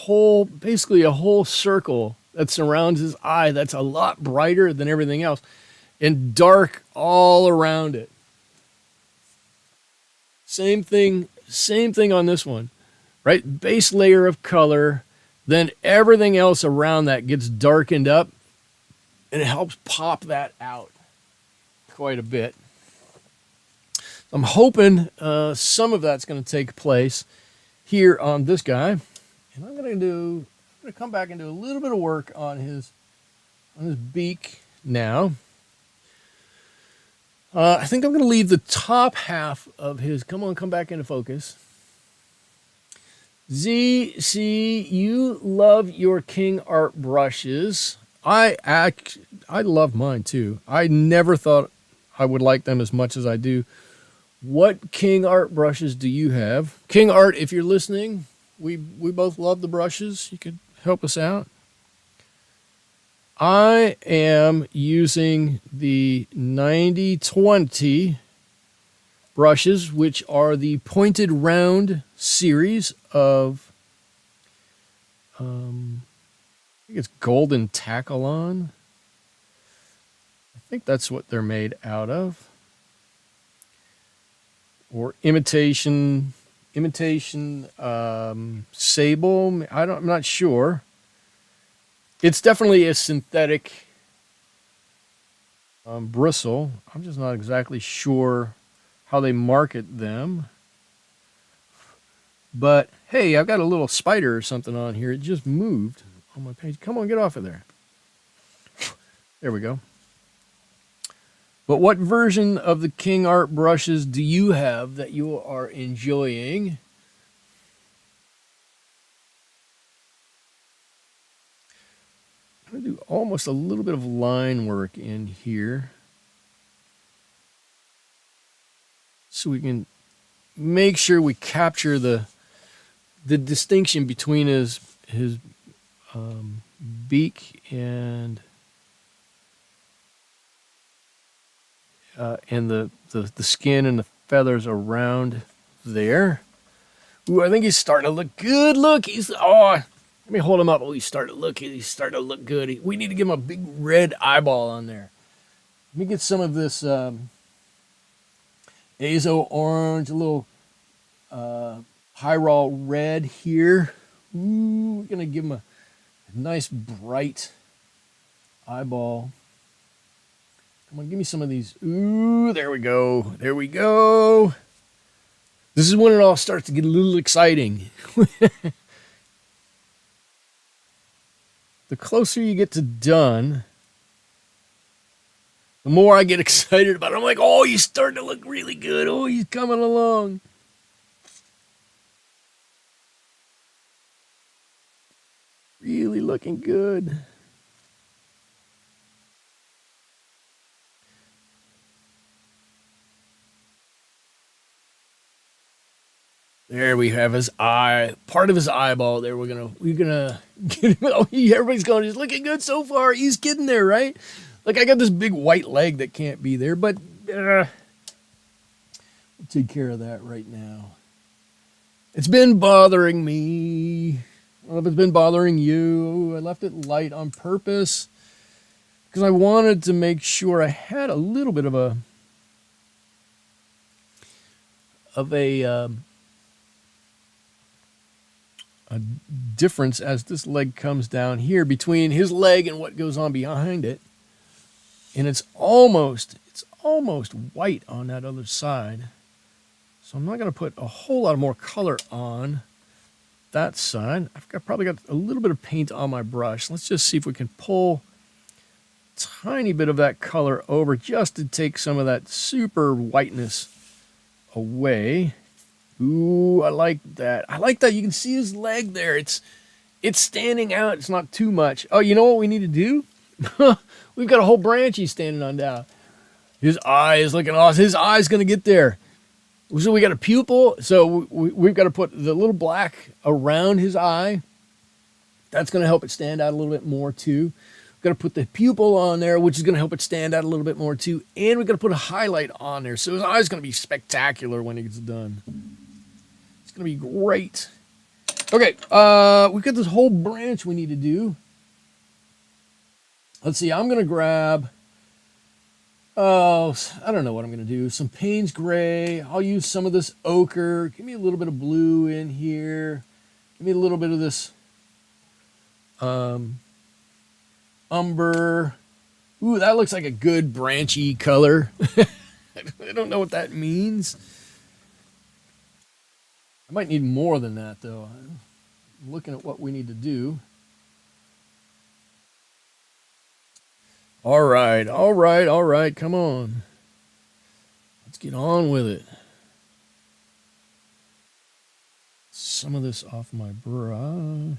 basically a whole circle that surrounds his eye that's a lot brighter than everything else. And dark all around it. Same thing on this one, right? Base layer of color, then everything else around that gets darkened up, and it helps pop that out quite a bit. I'm hoping some of that's going to take place here on this guy, and I'm going to come back and do a little bit of work on his beak now. I think I'm going to leave the top half of his. Come back into focus. Z, you love your King Art brushes. I love mine too. I never thought I would like them as much as I do. What King Art brushes do you have? King Art, if you're listening, we both love the brushes. You could help us out. I am using the 9020 brushes, which are the pointed round series of, I think it's Golden Takalon. I think that's what they're made out of. Or imitation sable. I'm not sure. It's definitely a synthetic bristle. I'm just not exactly sure how they market them. But hey, I've got a little spider or something on here. It just moved on my page. Come on, get off of there. There we go. But what version of the King Art brushes do you have that you are enjoying? I'm going to do almost a little bit of line work in here so we can make sure we capture the distinction between his beak and the skin and the feathers around there. Ooh, I think he's starting to look good. Look, let me hold him up. Oh, he's starting to look good. We need to give him a big red eyeball on there. Let me get some of this Azo Orange, a little Pyrrol Red here. Ooh, we're going to give him a nice bright eyeball. Come on, give me some of these. Ooh, there we go. There we go. This is when it all starts to get a little exciting. The closer you get to done, the more I get excited about it. I'm like, oh, he's starting to look really good. Oh, he's coming along. really looking good. There we have his eye, part of his eyeball. There, we're gonna get him. Oh, everybody's going. He's looking good so far. He's getting there, right? Like I got this big white leg that can't be there, but we'll take care of that right now. It's been bothering me. I don't know if it's been bothering you. I left it light on purpose because I wanted to make sure I had a little bit of a difference as this leg comes down here between his leg and what goes on behind it. And it's almost white on that other side. So I'm not going to put a whole lot more color on that side. Probably got a little bit of paint on my brush. Let's just see if we can pull a tiny bit of that color over just to take some of that super whiteness away. Ooh, I like that. I like that. You can see his leg there. It's standing out. It's not too much. Oh, you know what we need to do? We've got a whole branch he's standing on down. His eye is looking awesome. His eye's going to get there. So we got a pupil. So we've got to put the little black around his eye. That's going to help it stand out a little bit more too. We've got to put the pupil on there, which is going to help it stand out a little bit more too. And we've got to put a highlight on there. So his eye's going to be spectacular when it gets done. It's going to be great. Okay, we've got this whole branch we need to do. Let's see, I'm going to grab, I don't know what I'm going to do. Some Paynes Gray. I'll use some of this ochre. Give me a little bit of blue in here. Give me a little bit of this umber. Ooh, that looks like a good branchy color. I don't know what that means. I might need more than that, though. I'm looking at what we need to do. All right, come on. Let's get on with it. Some of this off my brush.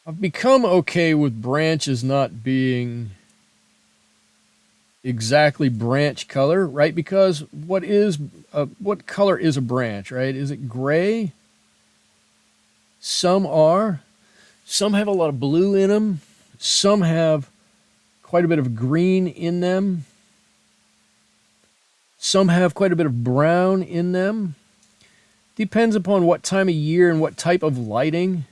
I've become okay with branches not being exactly branch color, right? Because what color is a branch, right? Is it gray? Some are. Some have a lot of blue in them. Some have quite a bit of green in them. Some have quite a bit of brown in them. Depends upon what time of year and what type of lighting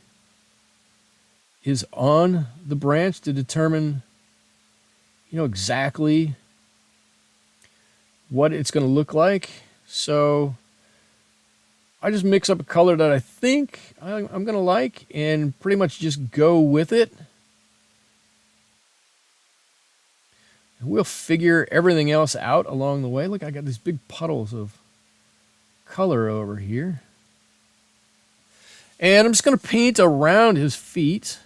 is on the branch to determine, exactly what it's going to look like. So I just mix up a color that I think I'm going to like and pretty much just go with it. We'll figure everything else out along the way. Look, I got these big puddles of color over here. And I'm just going to paint around his feet.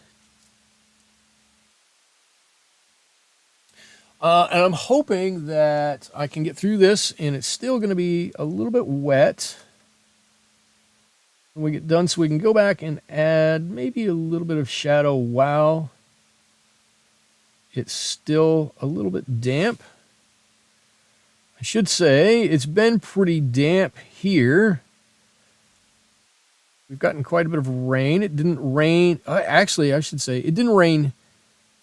And I'm hoping that I can get through this and it's still going to be a little bit wet when we get done, so we can go back and add maybe a little bit of shadow while it's still a little bit damp. I should say it's been pretty damp here. We've gotten quite a bit of rain. It didn't rain. Actually, I should say it didn't rain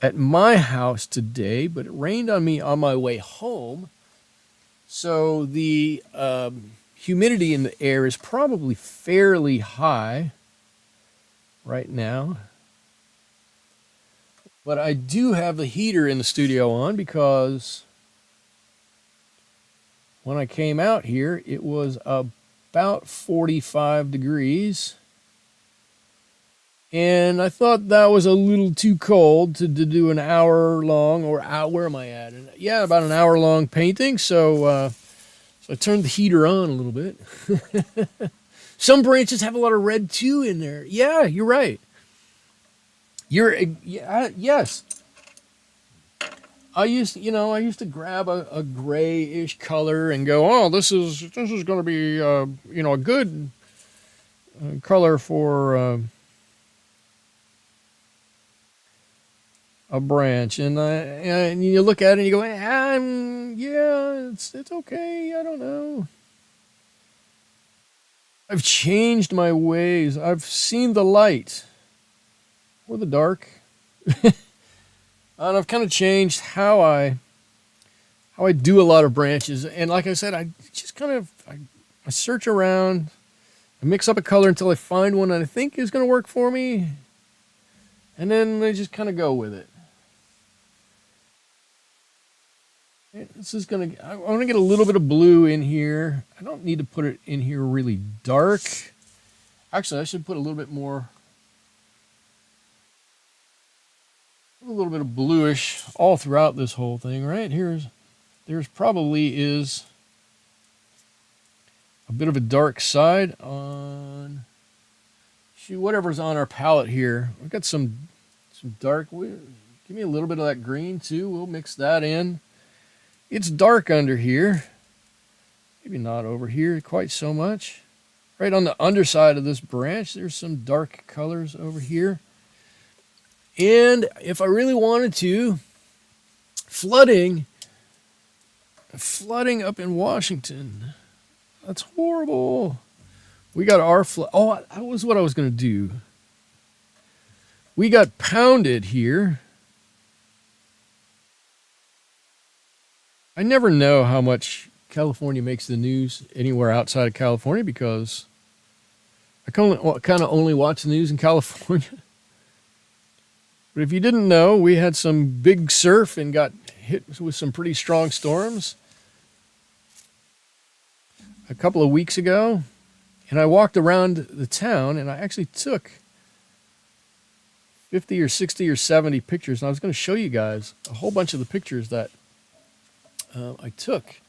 at my house today, but it rained on me on my way home. So the humidity in the air is probably fairly high right now. But I do have the heater in the studio on because when I came out here, it was about 45 degrees. And I thought that was a little too cold to do an hour long, or where am I at? Yeah, about an hour long painting. So I turned the heater on a little bit. Some branches have a lot of red too in there. Yeah, you're right. Yes. I used to grab a grayish color and go, oh, this is going to be a good color for a branch, and you look at it and you go, yeah, it's okay. I don't know. I've changed my ways. I've seen the light or the dark, and I've kind of changed how I do a lot of branches. And like I said, I just kind of I search around, I mix up a color until I find one that I think is going to work for me, and then I just kind of go with it. This is gonna. I want to get a little bit of blue in here. I don't need to put it in here really dark. Actually, I should put a little bit more. A little bit of bluish all throughout this whole thing. Right there's probably is a bit of a dark side on. Shoot, whatever's on our palette here. We've got some dark. Give me a little bit of that green too. We'll mix that in. It's dark under here. Maybe not over here quite so much. Right on the underside of this branch, there's some dark colors over here. And if I really wanted to, flooding up in Washington. That's horrible. We got our flood. Oh, that was what I was going to do. We got pounded here. I never know how much California makes the news anywhere outside of California because I kind of only watch the news in California. But if you didn't know, we had some big surf and got hit with some pretty strong storms a couple of weeks ago. And I walked around the town and I actually took 50 or 60 or 70 pictures. And I was going to show you guys a whole bunch of the pictures that I took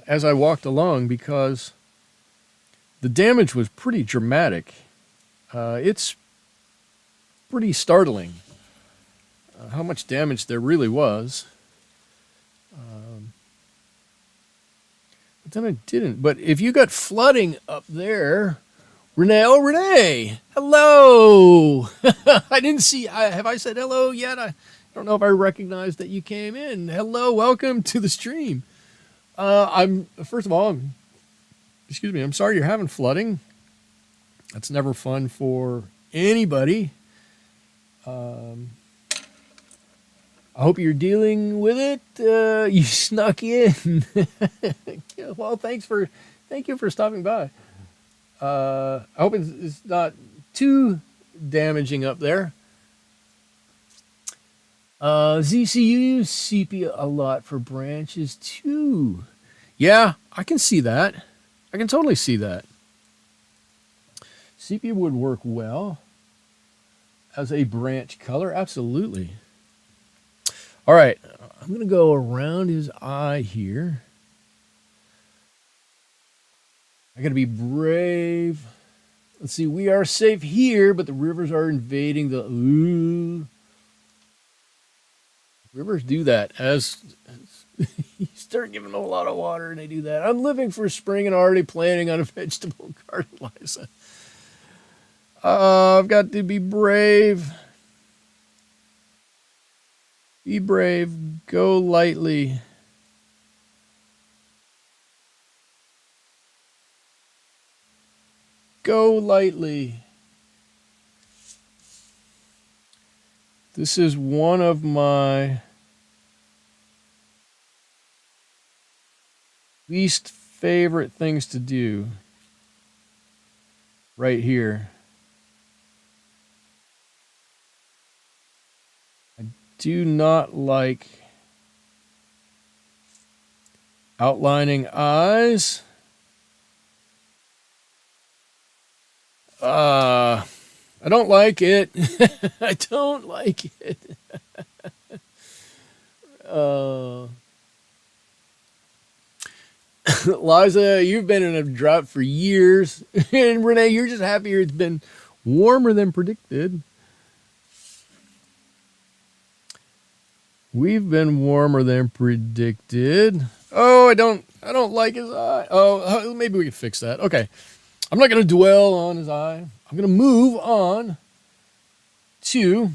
as I walked along because the damage was pretty dramatic. It's pretty startling how much damage there really was. But then I didn't. But if you got flooding up there, Renee, hello. I didn't see. Have I said hello yet? I don't know if I recognized that you came in. Hello, welcome to the stream. First of all, excuse me, I'm sorry you're having flooding. That's never fun for anybody. I hope you're dealing with it. You snuck in. Well, thank you for stopping by. I hope it's not too damaging up there. ZCU sepia a lot for branches too. Yeah, I can see that. I can totally see that. Sepia would work well as a branch color. Absolutely. All right, I'm going to go around his eye here. I got to be brave. Let's see, we are safe here, but the rivers are invading the... Ooh. Rivers do that as you start giving them a lot of water and they do that. I'm living for spring and already planning on a vegetable garden, Liza. I've got to be brave. Be brave. Go lightly. Go lightly. This is one of my least favorite things to do right here. I do not like outlining eyes. I don't like it. I don't like it. Liza, you've been in a drought for years. And Renee, you're just happier it's been warmer than predicted. We've been warmer than predicted. Oh, I don't like his eye. Oh, maybe we can fix that. Okay. I'm not going to dwell on his eye. I'm going to move on to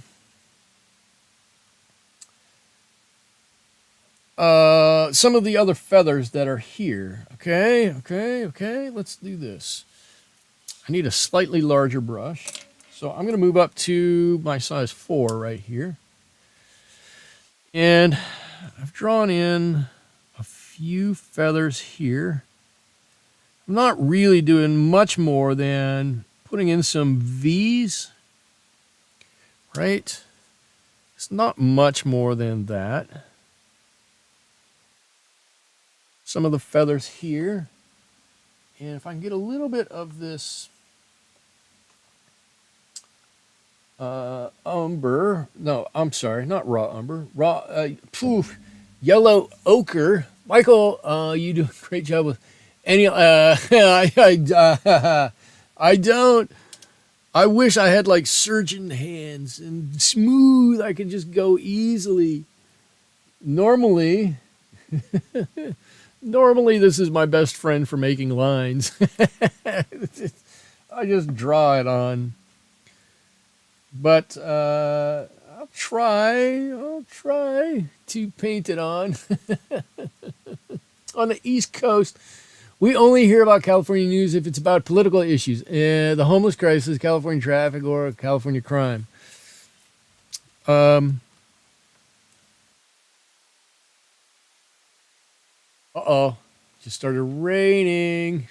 some of the other feathers that are here. Okay, let's do this. I need a slightly larger brush. So I'm going to move up to my size 4 right here. And I've drawn in a few feathers here. I'm not really doing much more than putting in some V's, right? It's not much more than that. Some of the feathers here. And if I can get a little bit of this umber, no, I'm sorry, not raw umber, yellow ochre. Michael, you do a great job with any, I don't. I wish I had like surgeon hands and smooth. I could just go easily. Normally, this is my best friend for making lines. I just draw it on. But I'll try to paint it on. On the East Coast, we only hear about California news if it's about political issues, the homeless crisis, California traffic, or California crime. Uh-oh, just started raining.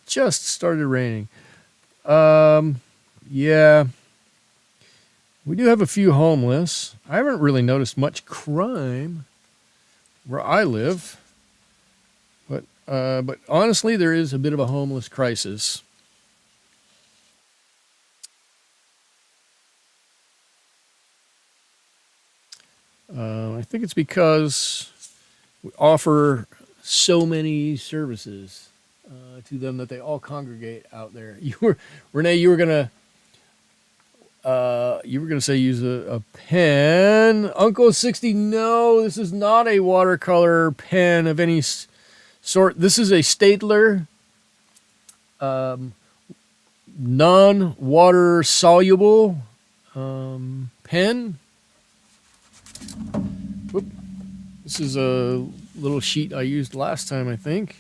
Just started raining. Yeah, we do have a few homeless. I haven't really noticed much crime where I live, but honestly, there is a bit of a homeless crisis. I think it's because we offer so many services to them that they all congregate out there. Renee, you were gonna say use a pen. Uncle 60, no, this is not a watercolor pen of any sort. This is a Staedtler non-water soluble pen. Whoop. This is a little sheet I used last time, I think.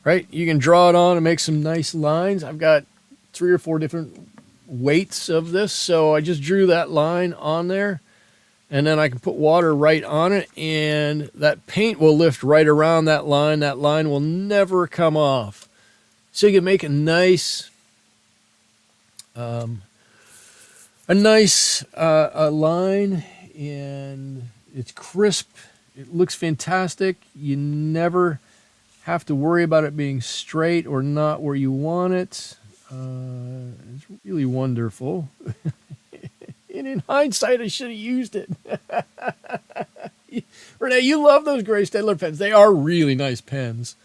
Right, you can draw it on and make some nice lines. I've got 3 or 4 different weights of this, so I just drew that line on there, and then I can put water right on it, and that paint will lift right around that line. That line will never come off. So you can make a nice line, and it's crisp. It looks fantastic. You never have to worry about it being straight or not where you want it. It's really wonderful. And in hindsight, I should have used it. Renee, you love those gray Staedtler pens. They are really nice pens.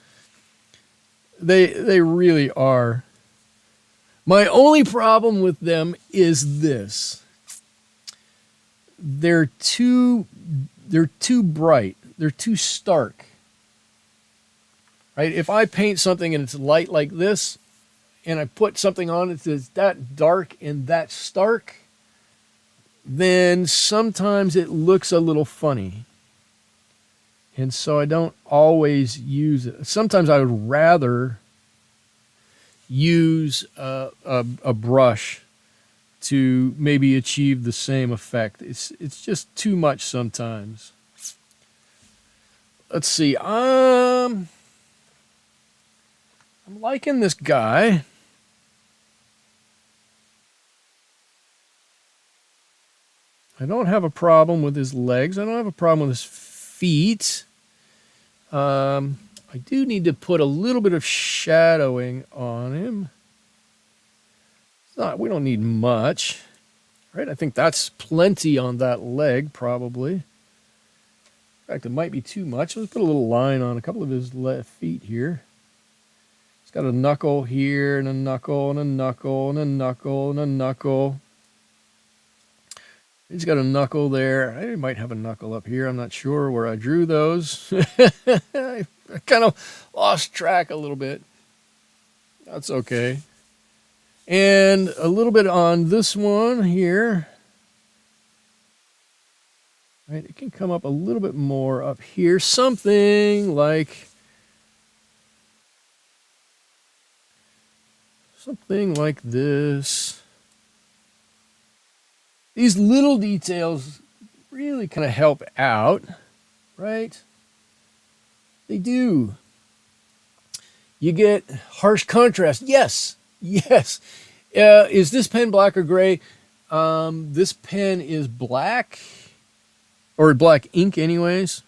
They really are. My only problem with them is this. They're too bright. They're too stark. Right? If I paint something and it's light like this, and I put something on it that's that dark and that stark, then sometimes it looks a little funny. And so I don't always use it. Sometimes I would rather use a brush to maybe achieve the same effect. It's just too much sometimes. Let's see. I'm liking this guy. I don't have a problem with his legs. I don't have a problem with his feet. I do need to put a little bit of shadowing on him. We don't need much. Right? I think that's plenty on that leg, probably. In fact, it might be too much. Let's put a little line on a couple of his left feet here. He's got a knuckle here, and a knuckle, and a knuckle, and a knuckle, and a knuckle. He's got a knuckle there. I might have a knuckle up here. I'm not sure where I drew those. I kind of lost track a little bit. That's okay. And a little bit on this one here. Right? It can come up a little bit more up here. Something like this. These little details really kind of help out, right? They do. You get harsh contrast. Yes, yes. Is this pen black or gray? This pen is black, or black ink anyways.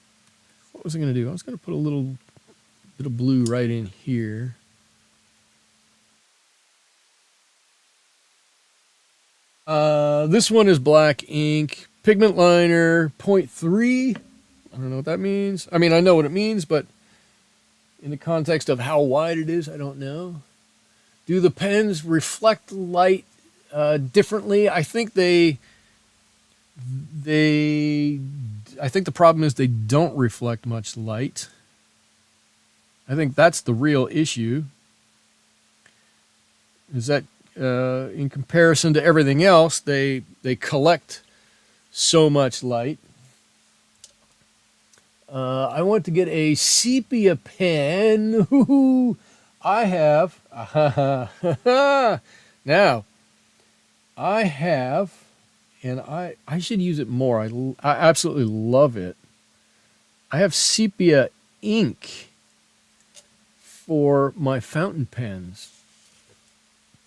What was I going to do? I was going to put a little bit of blue right in here. This one is black ink, pigment liner, 0.3. I don't know what that means. I mean, I know what it means, but in the context of how wide it is, I don't know. Do the pens reflect light differently? I think I think the problem is they don't reflect much light. I think that's the real issue. Is that in comparison to everything else, they collect so much light. I want to get a sepia pen. I have. Now, I have, and I should use it more. I absolutely love it. I have sepia ink for my fountain pens.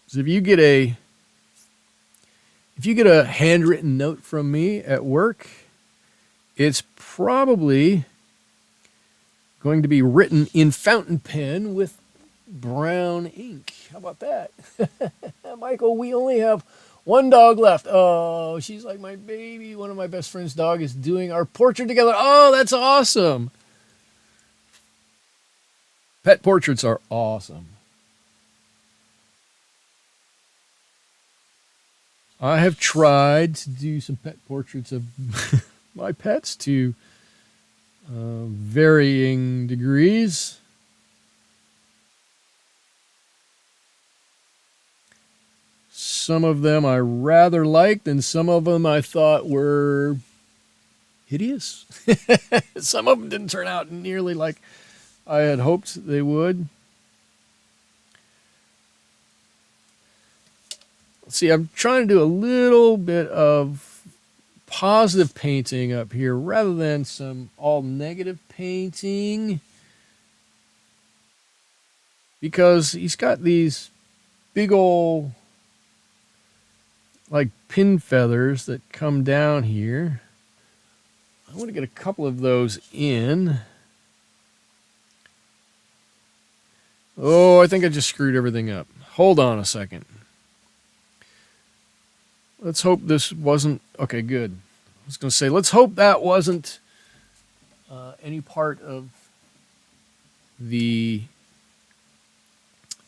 So if you get a handwritten note from me at work, it's probably going to be written in fountain pen with brown ink. How about that? Michael, we only have one dog left. Oh, she's like my baby. One of my best friend's dog is doing our portrait together. Oh, that's awesome. Pet portraits are awesome. I have tried to do some pet portraits of my pets to varying degrees. Some of them I rather liked, and some of them I thought were hideous. Some of them didn't turn out nearly like I had hoped they would. Let's see, I'm trying to do a little bit of positive painting up here rather than some all negative painting, because he's got these big old like pin feathers that come down here. I want to get a couple of those in. Oh, I think I just screwed everything up. Hold on a second. Let's hope this wasn't... Okay, good. I was going to say, let's hope that wasn't any part of the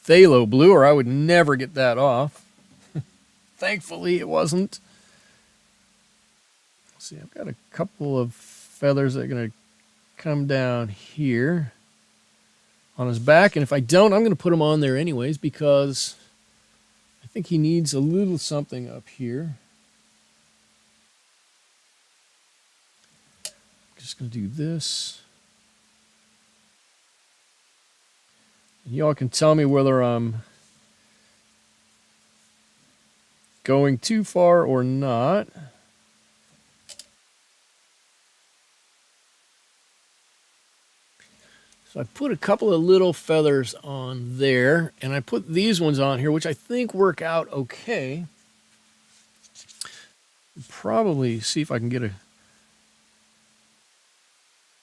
Phthalo Blue, or I would never get that off. Thankfully, it wasn't. Let's see, I've got a couple of feathers that are going to come down here on his back, and if I don't, I'm going to put them on there anyways, because I think he needs a little something up here. Just going to do this. And y'all can tell me whether I'm going too far or not. So I put a couple of little feathers on there, and I put these ones on here, which I think work out okay. Probably see if I can get a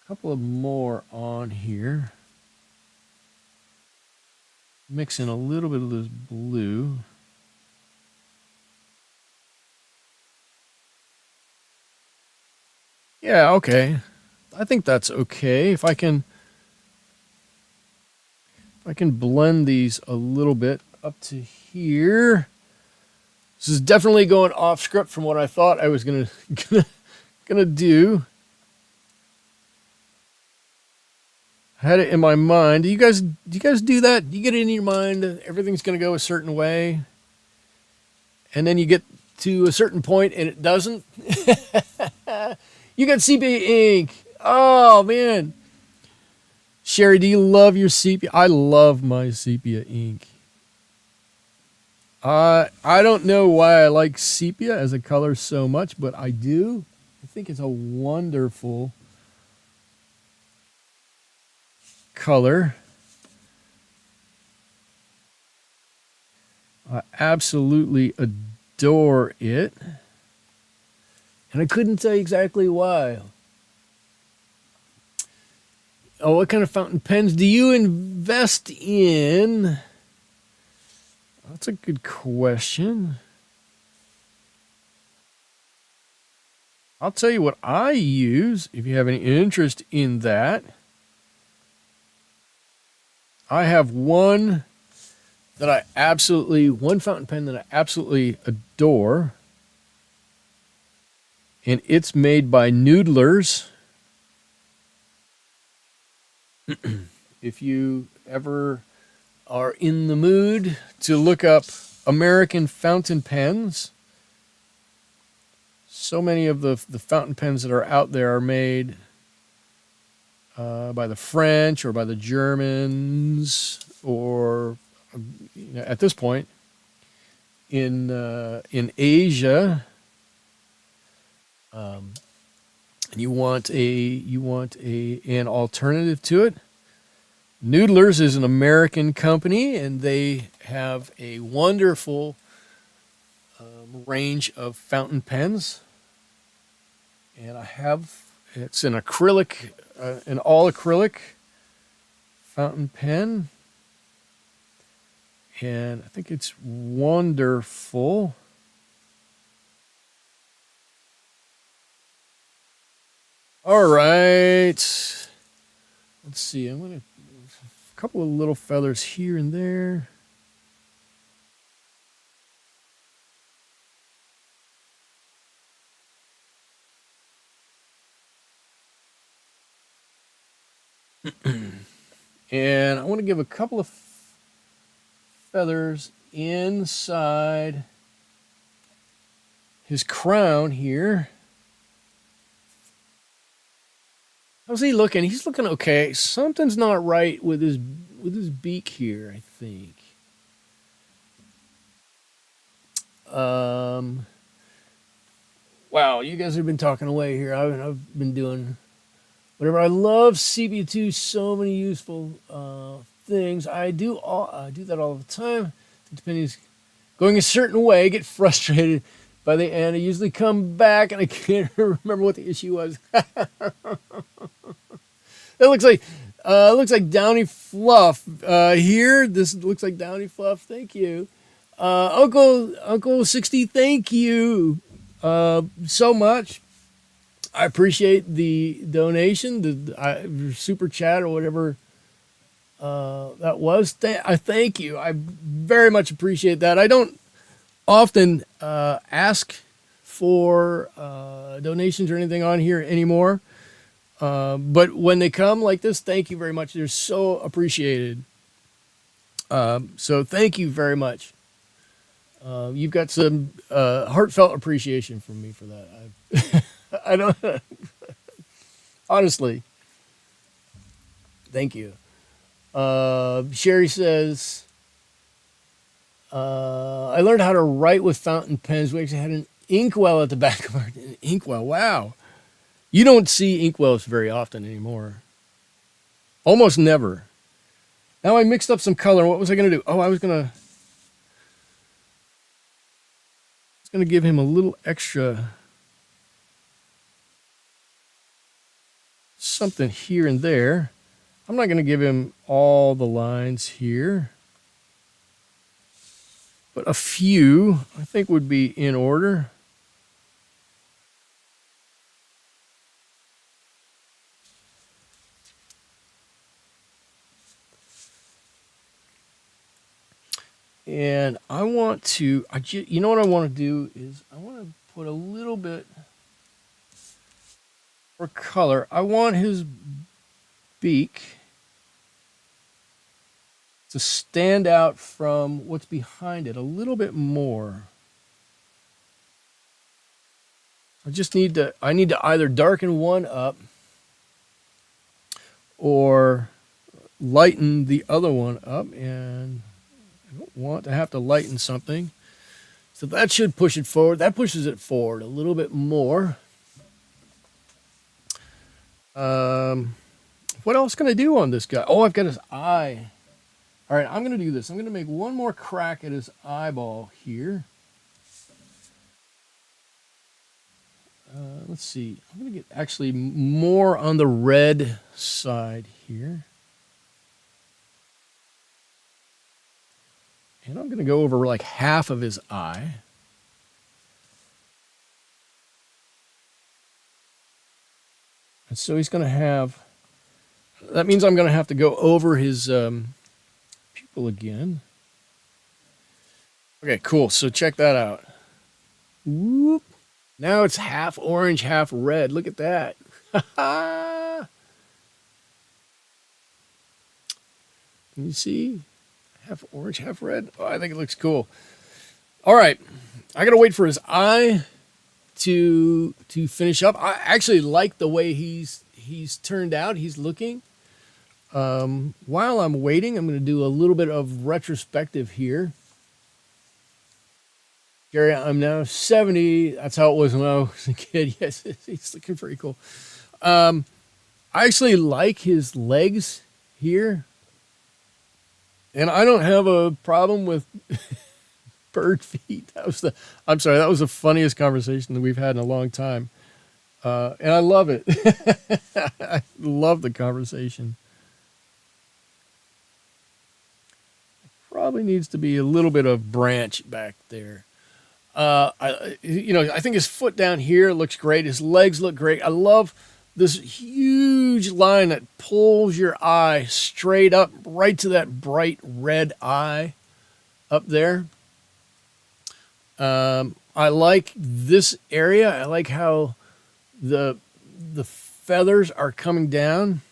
couple of more on here. Mix in a little bit of this blue. Yeah, okay. I think that's okay. If I can blend these a little bit up to here. This is definitely going off script from what I thought I was gonna do. I had it in my mind. Do you guys do that? Do you get it in your mind everything's gonna go a certain way, and then you get to a certain point and it doesn't? You got sepia ink. Oh, man. Sherry, do you love your sepia? I love my sepia ink. I don't know why I like sepia as a color so much, but I do. I think it's a wonderful color. I absolutely adore it. And I couldn't tell you exactly why. Oh, what kind of fountain pens do you invest in? That's a good question. I'll tell you what I use if you have any interest in that. I have one fountain pen that I absolutely adore. And it's made by Noodlers. If you ever are in the mood to look up American fountain pens, so many of the fountain pens that are out there are made by the French or by the Germans, or at this point in Asia. And you want an alternative to it. Noodlers is an American company, and they have a wonderful range of fountain pens. And it's an acrylic, an all acrylic fountain pen. And I think it's wonderful. All right. Let's see. I'm going to a couple of little feathers here and there. And I want to give a couple of feathers inside his crown here. How's he looking? He's looking okay. Something's not right with his beak here, I think. Wow, you guys have been talking away here. I've been doing whatever. I love Sepia 2. So many useful things. I do that all the time. Depending going a certain way, get frustrated by the end. I usually come back and I can't remember what the issue was. It looks like Downy Fluff here. This looks like Downy Fluff. Thank you, Uncle 60. Thank you so much. I appreciate the donation, the super chat or whatever that was. I thank you. I very much appreciate that. I don't often ask for donations or anything on here anymore. But when they come like this, thank you very much. They're so appreciated. So thank you very much. You've got some heartfelt appreciation from me for that. I don't honestly. Thank you. Sherry says, I learned how to write with fountain pens. We actually had an inkwell at the back of our inkwell. Wow. You don't see inkwells very often anymore. Almost never. Now I mixed up some color. What was I going to do? Oh, I was going to give him a little extra something here and there. I'm not going to give him all the lines here, but a few I think would be in order. And I want to, you know what I want to do is I want to put a little bit for color. I want his beak to stand out from what's behind it a little bit more. I need to either darken one up or lighten the other one up, and I don't want to have to lighten something. So that should push it forward. That pushes it forward a little bit more. What else can I do on this guy? Oh, I've got his eye. All right, I'm going to do this. I'm going to make one more crack at his eyeball here. Let's see. I'm going to get actually more on the red side here. And I'm going to go over like half of his eye. And so he's going to have, that means I'm going to have to go over his pupil again. Okay, cool. So check that out. Whoop. Now it's half orange, half red. Look at that. Can you see? Half orange, half red. Oh, I think it looks cool. All right. I got to wait for his eye to finish up. I actually like the way he's turned out. He's looking. While I'm waiting, I'm going to do a little bit of retrospective here. Gary, I'm now 70. That's how it was when I was a kid. Yes, he's looking pretty cool. I actually like his legs here. And I don't have a problem with bird feet. I'm sorry, that was the funniest conversation that we've had in a long time. And I love it. I love the conversation. Probably needs to be a little bit of branch back there. I think his foot down here looks great. His legs look great. I love this huge line that pulls your eye straight up right to that bright red eye up there. I like this area. I like how the feathers are coming down.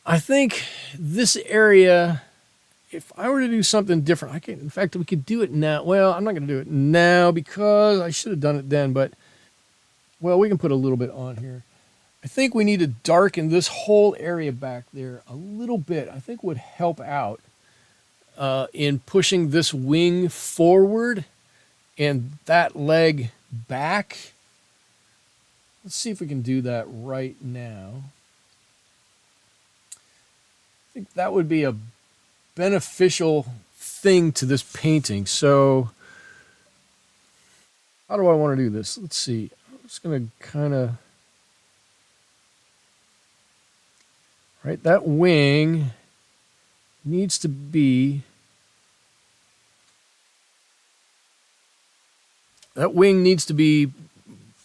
I think this area, if I were to do something different, in fact, we could do it now. Well, I'm not going to do it now because I should have done it then, but, well, we can put a little bit on here. I think we need to darken this whole area back there a little bit. I think would help out in pushing this wing forward and that leg back. Let's see if we can do that right now. I think that would be a beneficial thing to this painting. So how do I want to do this? Let's see. I'm just going to kind of, right, that wing needs to be,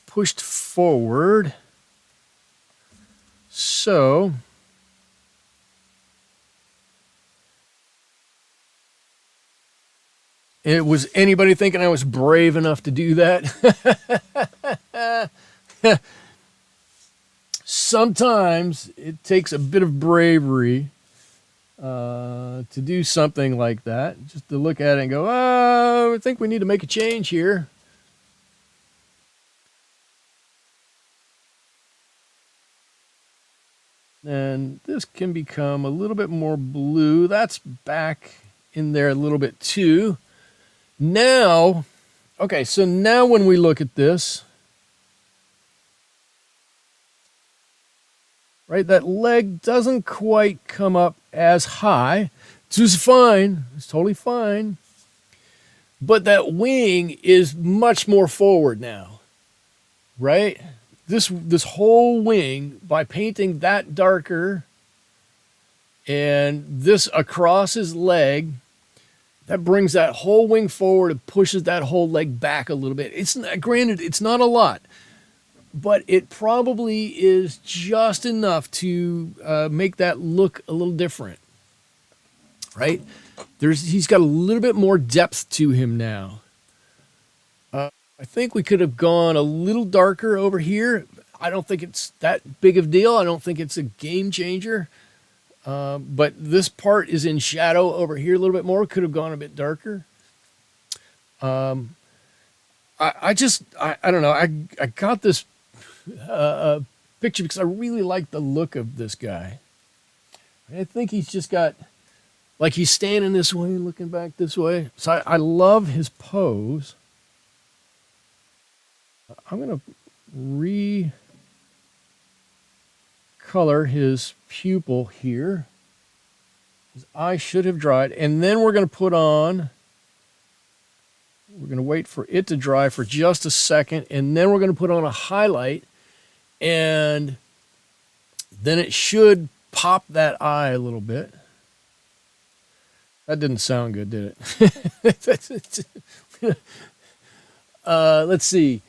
pushed forward. So was anybody thinking I was brave enough to do that? Sometimes it takes a bit of bravery to do something like that. Just to look at it and go, oh, I think we need to make a change here. And this can become a little bit more blue. That's back in there a little bit too. Now, okay, so now when we look at this, right, that leg doesn't quite come up as high. This is fine. It's totally fine. But that wing is much more forward now, right? This whole wing, by painting that darker and this across his leg, that brings that whole wing forward and pushes that whole leg back a little bit. It's granted, it's not a lot, but it probably is just enough to make that look a little different, right? He's got a little bit more depth to him now. I think we could have gone a little darker over here. I don't think it's that big of a deal. I don't think it's a game changer. But this part is in shadow over here a little bit more. Could have gone a bit darker. I just, I don't know. I got this picture because I really like the look of this guy. I think he's just got, like he's standing this way, looking back this way. So I love his pose. I'm going to recolor his pupil here. His eye should have dried. And then we're going to put on, we're going to wait for it to dry for just a second. And then we're going to put on a highlight. And then it should pop that eye a little bit. That didn't sound good, did it? Let's see.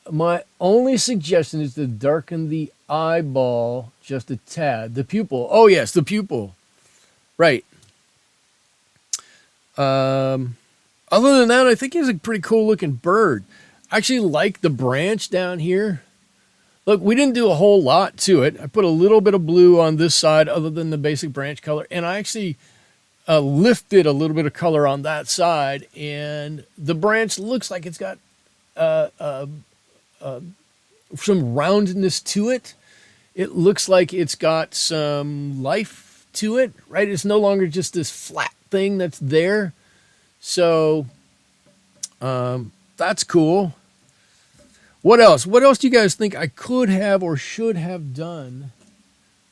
My only suggestion is to darken the eyeball just a tad. The pupil. Oh, yes, the pupil. Right. Other than that, I think he's a pretty cool looking bird. I actually like the branch down here. Look, we didn't do a whole lot to it. I put a little bit of blue on this side other than the basic branch color. And I actually lifted a little bit of color on that side. And the branch looks like it's got some roundness to it. It looks like it's got some life to it, right? It's no longer just this flat thing that's there. So that's cool. What else? What else do you guys think I could have or should have done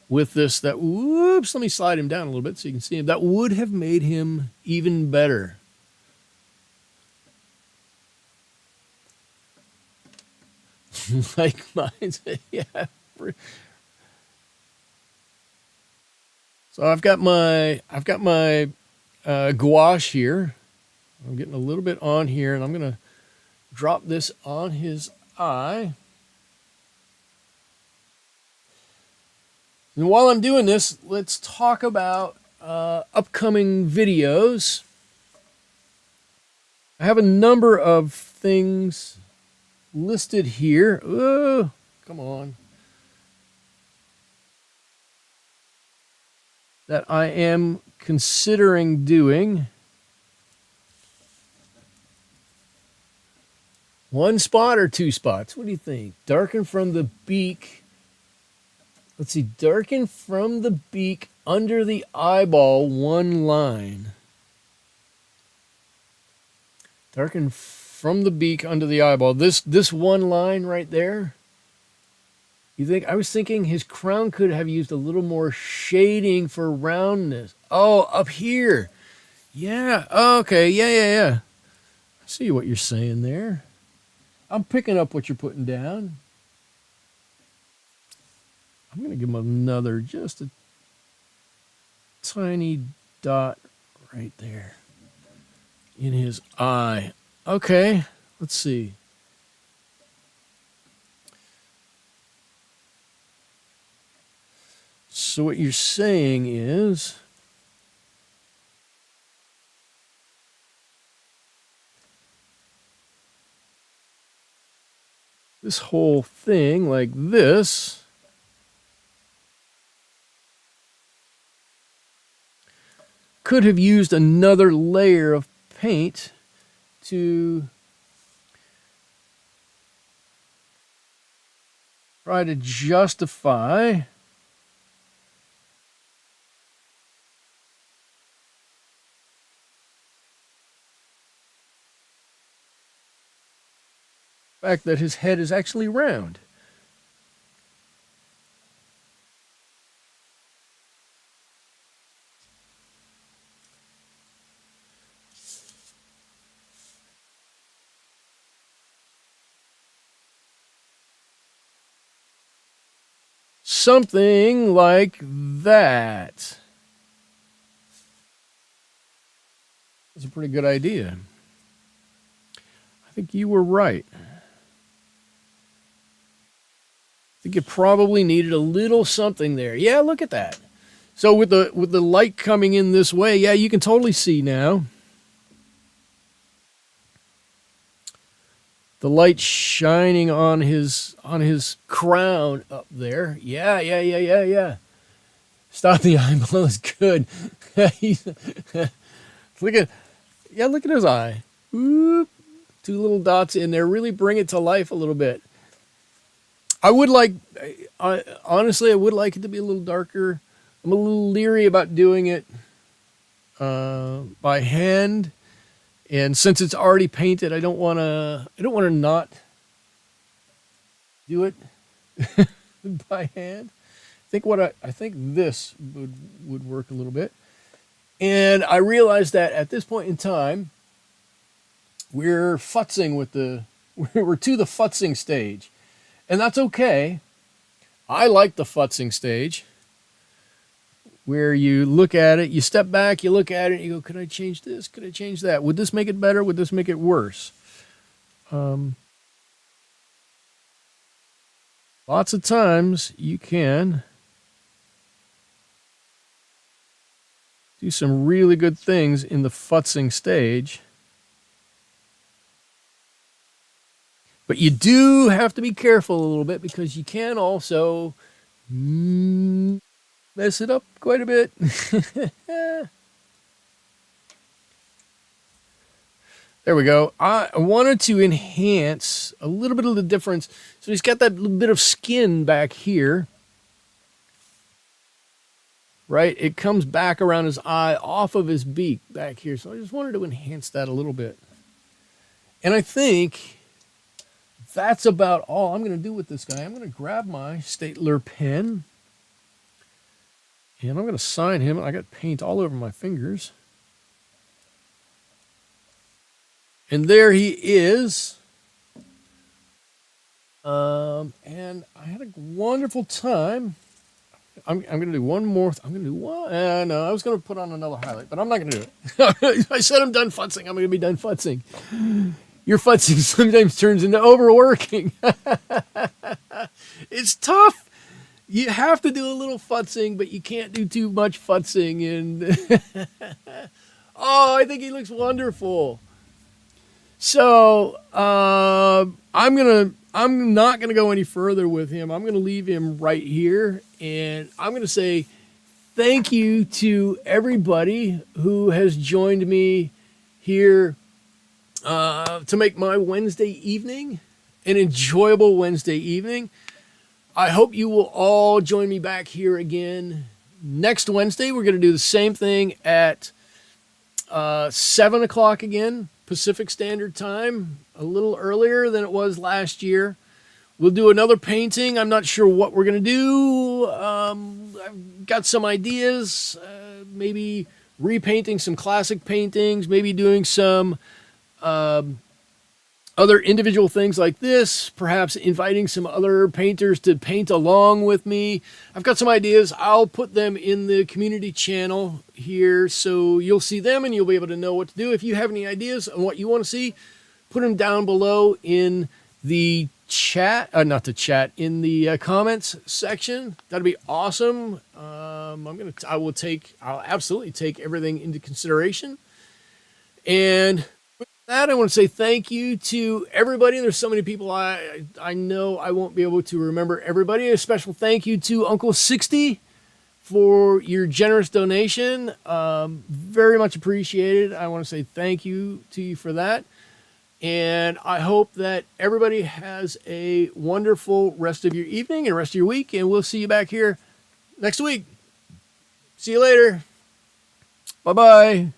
with this? That, whoops, let me slide him down a little bit so you can see him. That would have made him even better. Like mine. Yeah. So I've got my gouache here. I'm getting a little bit on here, and I'm going to drop this on his eye. And while I'm doing this, let's talk about upcoming videos. I have a number of things listed here. Oh, come on. That I am considering doing. One spot or two spots? What do you think? Darken from the beak. Let's see. Darken from the beak under the eyeball, one line. Darken from the beak under the eyeball. This one line right there. You think? I was thinking his crown could have used a little more shading for roundness. Oh, up here. Yeah. Okay. Yeah. I see what you're saying there. I'm picking up what you're putting down. I'm going to give him another, just a tiny dot right there in his eye. Okay, let's see. So what you're saying is, this whole thing like this could have used another layer of paint to try to justify the fact that his head is actually round. Something like that. That's a pretty good idea. I think you were right. I think you probably needed a little something there. Yeah, look at that. So with the light coming in this way, yeah, you can totally see now. The light shining on his crown up there. Yeah. Stop the eyeball is good. Look at his eye. Whoop. 2 little dots in there really bring it to life a little bit. I would like, honestly, I would like it to be a little darker. I'm a little leery about doing it by hand, and since it's already painted, I don't want to not do it by hand. I think this would work a little bit. And I realized that at this point in time, we're futzing with we're to the futzing stage. And that's okay. I like the futzing stage, where you look at it, you step back, you look at it, and you go, could I change this? Could I change that? Would this make it better? Would this make it worse? Lots of times you can do some really good things in the futzing stage. But you do have to be careful a little bit, because you can also mess it up quite a bit. There we go. I wanted to enhance a little bit of the difference. So he's got that little bit of skin back here. Right? It comes back around his eye, off of his beak back here. So I just wanted to enhance that a little bit. And I think that's about all I'm going to do with this guy. I'm going to grab my Staedtler pen, and I'm going to sign him. I got paint all over my fingers. And there he is. And I had a wonderful time. I'm going to do one more. I'm going to do one. No, I was going to put on another highlight, but I'm not going to do it. I said I'm done futzing. I'm going to be done futzing. Your futzing sometimes turns into overworking. It's tough. You have to do a little futzing, but you can't do too much futzing. And oh, I think he looks wonderful. So I'm not gonna go any further with him. I'm gonna leave him right here, and I'm gonna say thank you to everybody who has joined me here to make my Wednesday evening an enjoyable Wednesday evening. I hope you will all join me back here again next Wednesday. We're going to do the same thing at 7 o'clock again, Pacific Standard Time, a little earlier than it was last year. We'll do another painting. I'm not sure what we're going to do. I've got some ideas, maybe repainting some classic paintings, maybe doing some other individual things like this, perhaps inviting some other painters to paint along with me. I've got some ideas. I'll put them in the community channel here, so you'll see them and you'll be able to know what to do. If you have any ideas on what you want to see, put them down below in the chat, in the comments section. That'd be awesome. I'll absolutely take everything into consideration. And with that, I want to say thank you to everybody. There's so many people I know I won't be able to remember everybody. A special thank you to Uncle 60 for your generous donation. Very much appreciated. I want to say thank you to you for that. And I hope that everybody has a wonderful rest of your evening and rest of your week. And we'll see you back here next week. See you later. Bye-bye.